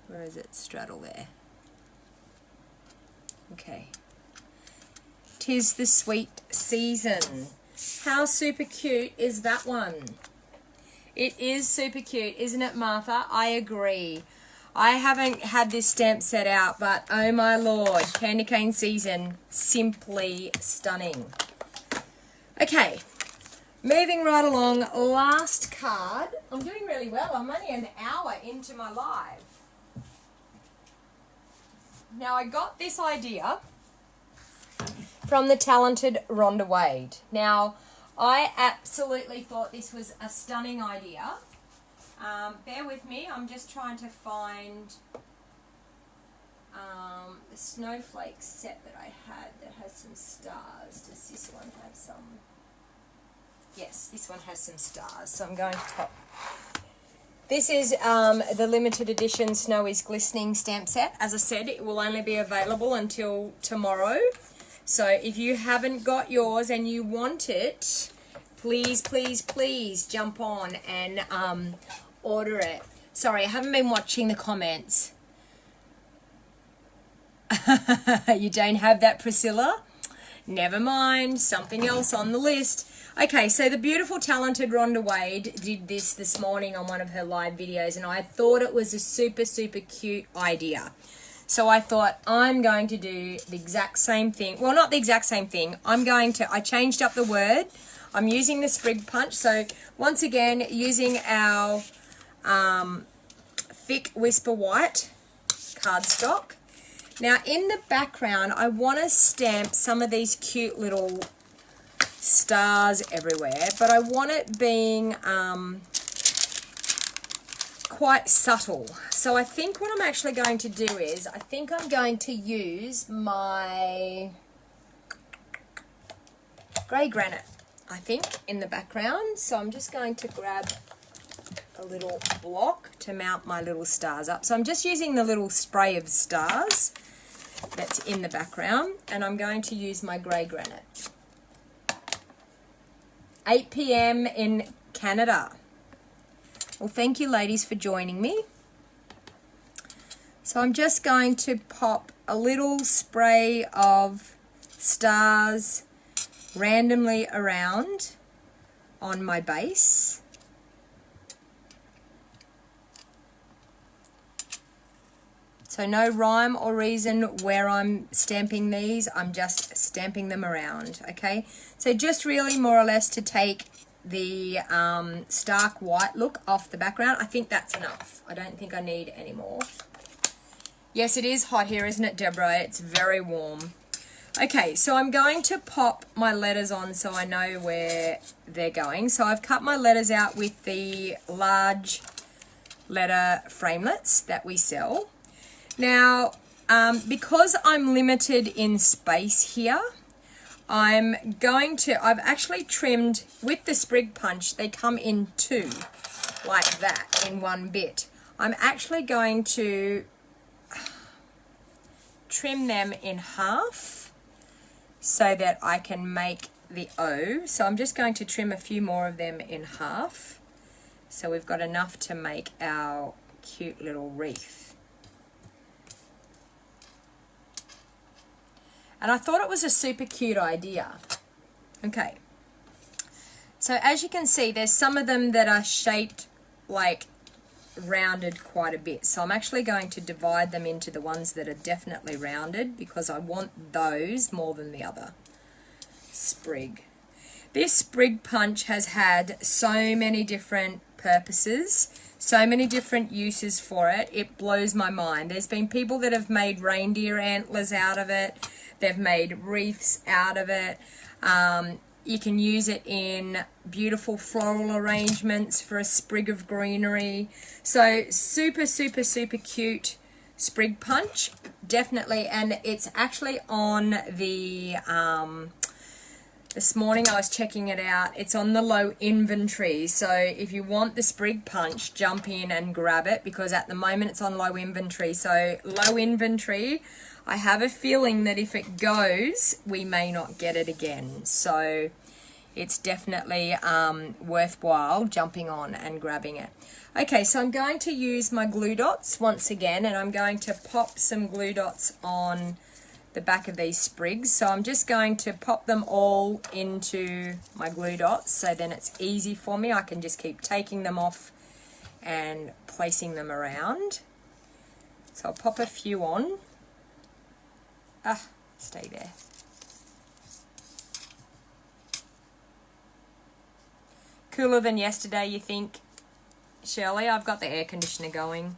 A: Where is it? Straddle there. Okay. 'Tis the Sweet Season. How super cute is that one? It is super cute, isn't it, Martha? I agree. I haven't had this stamp set out, but oh my lord, candy cane season, simply stunning. Okay, moving right along, last card. I'm doing really well. I'm only an hour into my live. Now, I got this idea from the talented Rhonda Wade. Now, I absolutely thought this was a stunning idea. Bear with me, I'm just trying to find the snowflake set that I had that has some stars. Does this one have some? Yes, this one has some stars, so I'm going to pop. This is the limited edition Snow is Glistening stamp set. As I said, it will only be available until tomorrow. So if you haven't got yours and you want it, please, please, please jump on and order it. Sorry, I haven't been watching the comments. You don't have that, Priscilla? Never mind, something else on the list. Okay, so the beautiful, talented Rhonda Wade did this morning on one of her live videos, and I thought it was a super, super cute idea. So I thought I'm going to do the exact same thing. Well, not the exact same thing. I changed up the word. I'm using the sprig punch. So once again, using our thick Whisper White cardstock. Now in the background, I want to stamp some of these cute little stars everywhere, but I want it being quite subtle. So I think what I'm actually going to do is, I think I'm going to use my grey granite, I think, in the background. So I'm just going to grab a little block to mount my little stars up. So I'm just using the little spray of stars that's in the background, and I'm going to use my grey granite. 8 p.m. in Canada. Well, thank you ladies for joining me. So I'm just going to pop a little spray of stars randomly around on my base. So no rhyme or reason where I'm stamping these, I'm just stamping them around, okay? So just really more or less to take the stark white look off the background. I think that's enough. I don't think I need any more. Yes, it is hot here, isn't it, Deborah? It's very warm. Okay, so I'm going to pop my letters on so I know where they're going. So I've cut my letters out with the large letter framelets that we sell. Now, because I'm limited in space here, I've actually trimmed with the sprig punch, they come in two, like that, in one bit. I'm actually going to trim them in half so that I can make the O. So I'm just going to trim a few more of them in half. So we've got enough to make our cute little wreath. And I thought it was a super cute idea. Okay. So as you can see, there's some of them that are shaped like rounded quite a bit. So I'm actually going to divide them into the ones that are definitely rounded because I want those more than the other sprig. This sprig punch has had so many different purposes, so many different uses for it. It blows my mind. There's been people that have made reindeer antlers out of it. They've made wreaths out of it. You can use it in beautiful floral arrangements for a sprig of greenery. So super, super, super cute sprig punch, definitely. And it's actually on the, this morning I was checking it out. It's on the low inventory. So if you want the sprig punch, jump in and grab it because at the moment it's on low inventory. So low inventory, I have a feeling that if it goes, we may not get it again. So it's definitely worthwhile jumping on and grabbing it. Okay, so I'm going to use my glue dots once again, and I'm going to pop some glue dots on the back of these sprigs. So I'm just going to pop them all into my glue dots, so then it's easy for me. I can just keep taking them off and placing them around. So I'll pop a few on. Stay there. Cooler than yesterday, you think, Shirley? I've got the air conditioner going.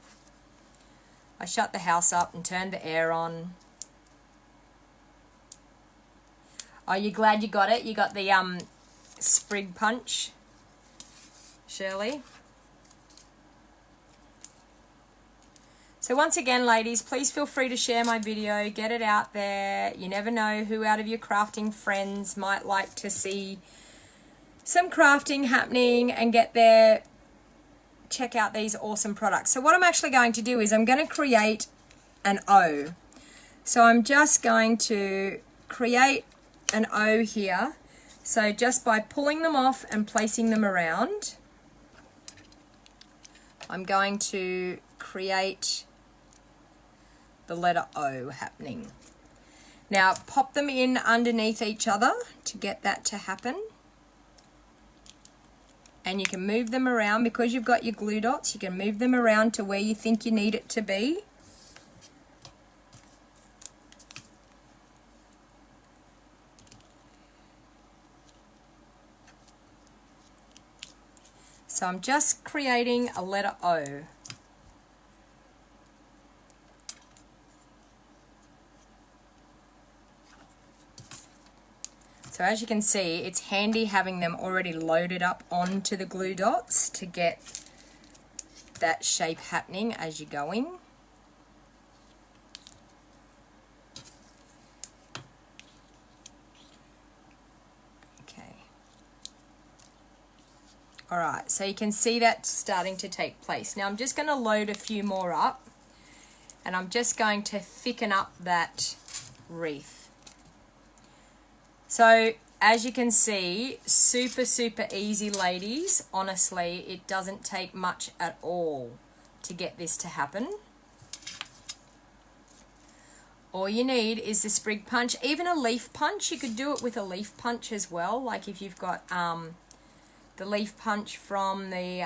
A: I shut the house up and turned the air on. Are you glad you got it? You got the sprig punch, Shirley? So once again, ladies, please feel free to share my video. Get it out there. You never know who out of your crafting friends might like to see some crafting happening and get there. Check out these awesome products. So what I'm actually going to do is I'm going to create an O. So I'm just going to create an O here. So just by pulling them off and placing them around, I'm going to create the letter O happening. Now pop them in underneath each other to get that to happen. And you can move them around because you've got your glue dots. You can move them around to where you think you need it to be. So I'm just creating a letter O. So as you can see, it's handy having them already loaded up onto the glue dots to get that shape happening as you're going. Okay. All right, so you can see that starting to take place. Now I'm just going to load a few more up, and I'm just going to thicken up that wreath. So as you can see, super easy, ladies. Honestly, it doesn't take much at all to get this to happen. All you need is the sprig punch, even a leaf punch. You could do it with a leaf punch as well, like if you've got the leaf punch from the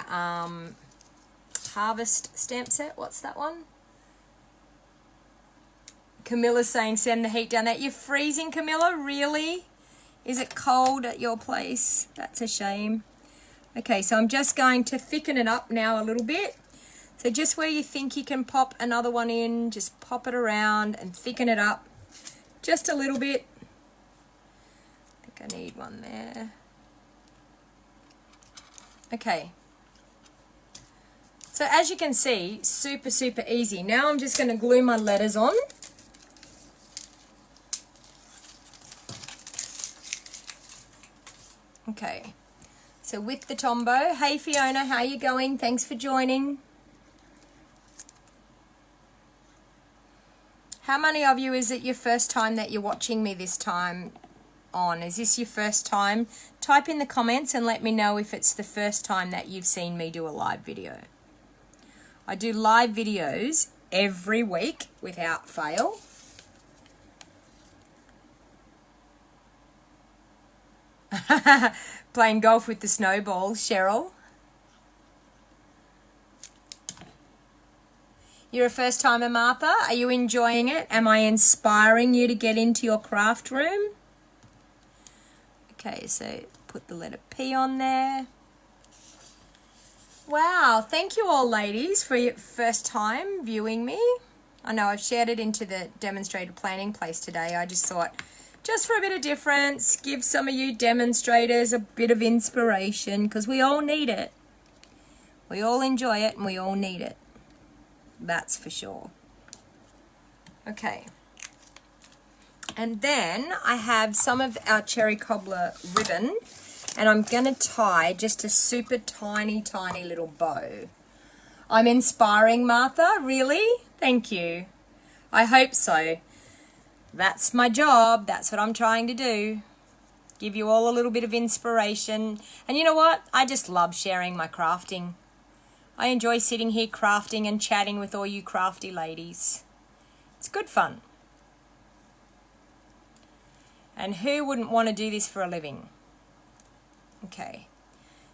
A: Harvest stamp set. What's that one? Camilla's saying send the heat down there. You're freezing, Camilla? Really? Is it cold at your place? That's a shame. Okay, so I'm just going to thicken it up now a little bit. So just where you think you can pop another one in, just pop it around and thicken it up just a little bit. I think I need one there. Okay. So as you can see, super easy. Now I'm just going to glue my letters on. Okay, so with the Tombow. Hey Fiona, how you going? Thanks for joining. How many of you is it your first time that you're watching me this time on? Is this your first time? Type in the comments and let me know if it's the first time that you've seen me do a live video. I do live videos every week without fail. Playing golf with the snowballs, Cheryl. You're a first timer, Martha. Are you enjoying it? Am I inspiring you to get into your craft room? Okay, so put the letter P on there. Wow, thank you all, ladies, for your first time viewing me. I know I've shared it into the Demonstrator planning place today. I just thought, just for a bit of difference, give some of you demonstrators a bit of inspiration, because we all need it. We all enjoy it and we all need it. That's for sure. Okay. And then I have some of our cherry cobbler ribbon, and I'm going to tie just a super tiny little bow. I'm inspiring, Martha? Really? Thank you. I hope so. That's my job. That's what I'm trying to do. Give you all a little bit of inspiration. And you know what? I just love sharing my crafting. I enjoy sitting here crafting and chatting with all you crafty ladies. It's good fun. And who wouldn't want to do this for a living? Okay.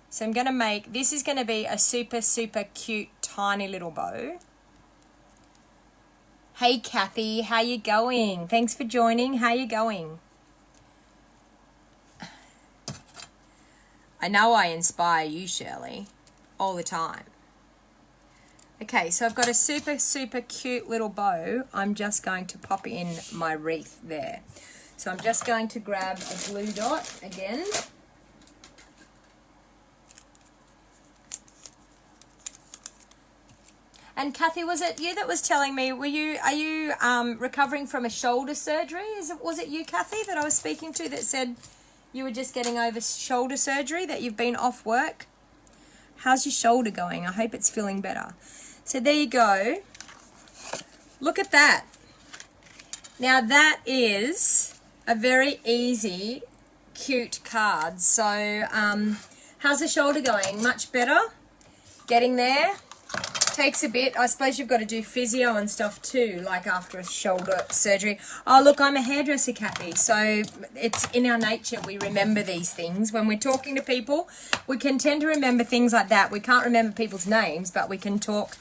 A: So I'm going to make, this is going to be a super, super cute, tiny little bow. Hey, Kathy, how you going? Thanks for joining. How you going? I know I inspire you, Shirley, all the time. Okay, so I've got a super, super cute little bow. I'm just going to pop in my wreath there. So I'm just going to grab a glue dot again. And Kathy, was it you that was telling me, are you recovering from a shoulder surgery? Was it you, Kathy, that I was speaking to that said you were just getting over shoulder surgery, that you've been off work? How's your shoulder going? I hope it's feeling better. So there you go. Look at that. Now that is a very easy, cute card. So how's the shoulder going? Much better? Getting there? Takes a bit. I suppose you've got to do physio and stuff too, like after a shoulder surgery. Oh, look, I'm a hairdresser, Kathy. So it's in our nature. We remember these things. When we're talking to people, we can tend to remember things like that. We can't remember people's names, but we can talk.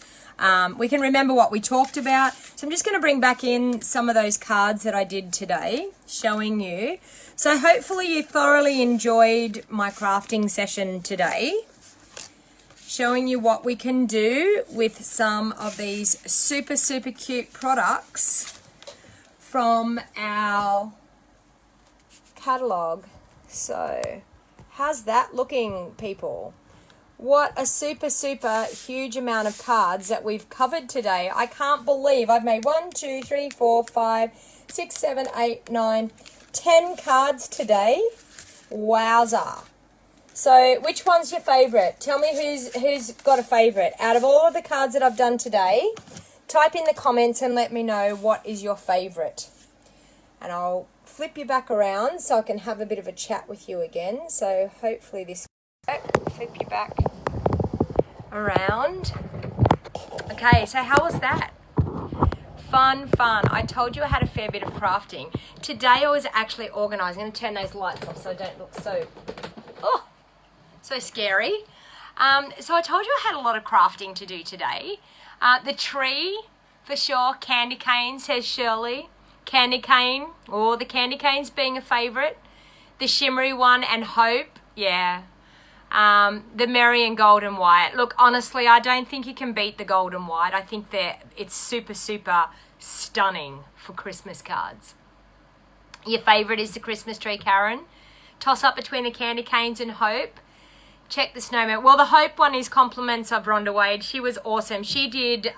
A: We can remember what we talked about. So I'm just going to bring back in some of those cards that I did today, showing you. So hopefully you thoroughly enjoyed my crafting session today, showing you what we can do with some of these super, super cute products from our catalog. So how's that looking, people? What a super, super huge amount of cards that we've covered today. I can't believe I've made 1, 2, 3, 4, 5, 6, 7, 8, 9, 10 cards today. Wowza. So which one's your favourite? Tell me who's got a favourite. Out of all of the cards that I've done today, type in the comments and let me know what is your favourite. And I'll flip you back around so I can have a bit of a chat with you again. So hopefully this... flip you back around. Okay, so how was that? Fun. I told you I had a fair bit of crafting. Today I was actually organising. I'm going to turn those lights off so I don't look so scary. So I told you I had a lot of crafting to do today. The tree, for sure. Candy cane, says Shirley. Candy cane. Oh, the candy canes being a favourite. The shimmery one and Hope. Yeah. The Merry and Gold and White. Look, honestly, I don't think you can beat the Gold and White. I think it's super, super stunning for Christmas cards. Your favourite is the Christmas tree, Karen. Toss up between the candy canes and Hope. Check the snowman. Well, the Hope one is compliments of Rhonda Wade. She was awesome. She did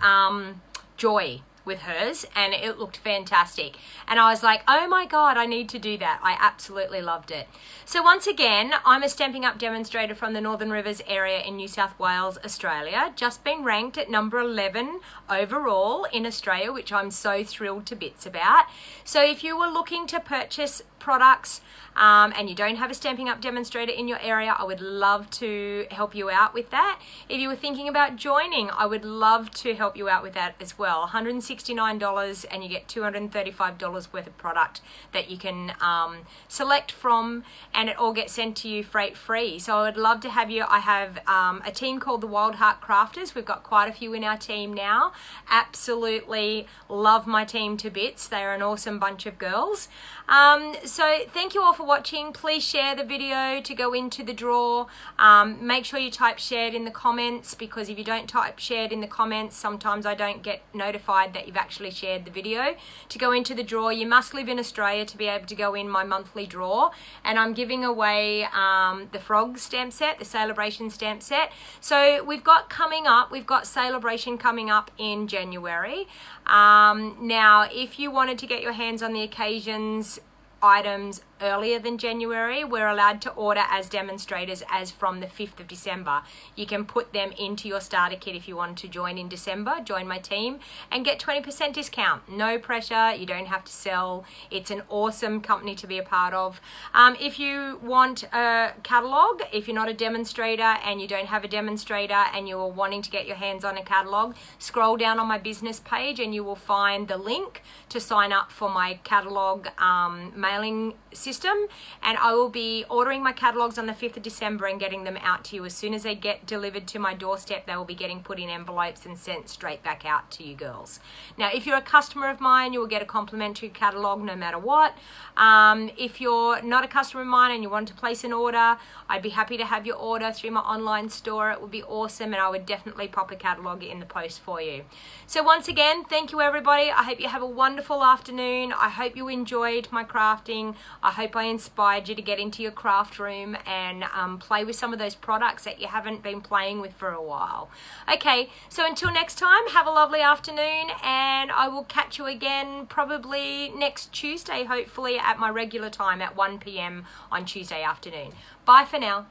A: Joy with hers and it looked fantastic. And I was like, oh my God, I need to do that. I absolutely loved it. So once again, I'm a Stampin' Up demonstrator from the Northern Rivers area in New South Wales, Australia. Just been ranked at number 11 overall in Australia, which I'm so thrilled to bits about. So if you were looking to purchase products and you don't have a Stampin' Up demonstrator in your area, I would love to help you out with that. If you were thinking about joining, I would love to help you out with that as well. $169 and you get $235 worth of product that you can select from, and it all gets sent to you freight free. So I would love to have you. I have a team called the Wild Heart Crafters. We've got quite a few in our team now. Absolutely love my team to bits. They're an awesome bunch of girls. So thank you all for watching. Please share the video to go into the draw. Make sure you type shared in the comments, because if you don't type shared in the comments, sometimes I don't get notified that you've actually shared the video. To go into the draw, you must live in Australia to be able to go in my monthly draw, and I'm giving away the Frog stamp set, the Celebration stamp set. So we've got Celebration coming up in January. Now, if you wanted to get your hands on the occasions items earlier than January, we're allowed to order as demonstrators as from the 5th of December. You can put them into your starter kit if you want to join in December, join my team, and get 20% discount. No pressure, you don't have to sell. It's an awesome company to be a part of. If you want a catalogue, if you're not a demonstrator and you don't have a demonstrator and you're wanting to get your hands on a catalogue, scroll down on my business page and you will find the link to sign up for my catalogue mailing system. system, and I will be ordering my catalogs on the 5th of December and getting them out to you. As soon as they get delivered to my doorstep, they will be getting put in envelopes and sent straight back out to you girls. Now, if you're a customer of mine, you will get a complimentary catalog no matter what. If you're not a customer of mine and you want to place an order, I'd be happy to have your order through my online store. It would be awesome, and I would definitely pop a catalog in the post for you. So once again, thank you everybody. I hope you have a wonderful afternoon. I hope you enjoyed my crafting. I hope I inspired you to get into your craft room and play with some of those products that you haven't been playing with for a while. Okay, so until next time, have a lovely afternoon, and I will catch you again probably next Tuesday, hopefully at my regular time at 1 p.m. on Tuesday afternoon. Bye for now.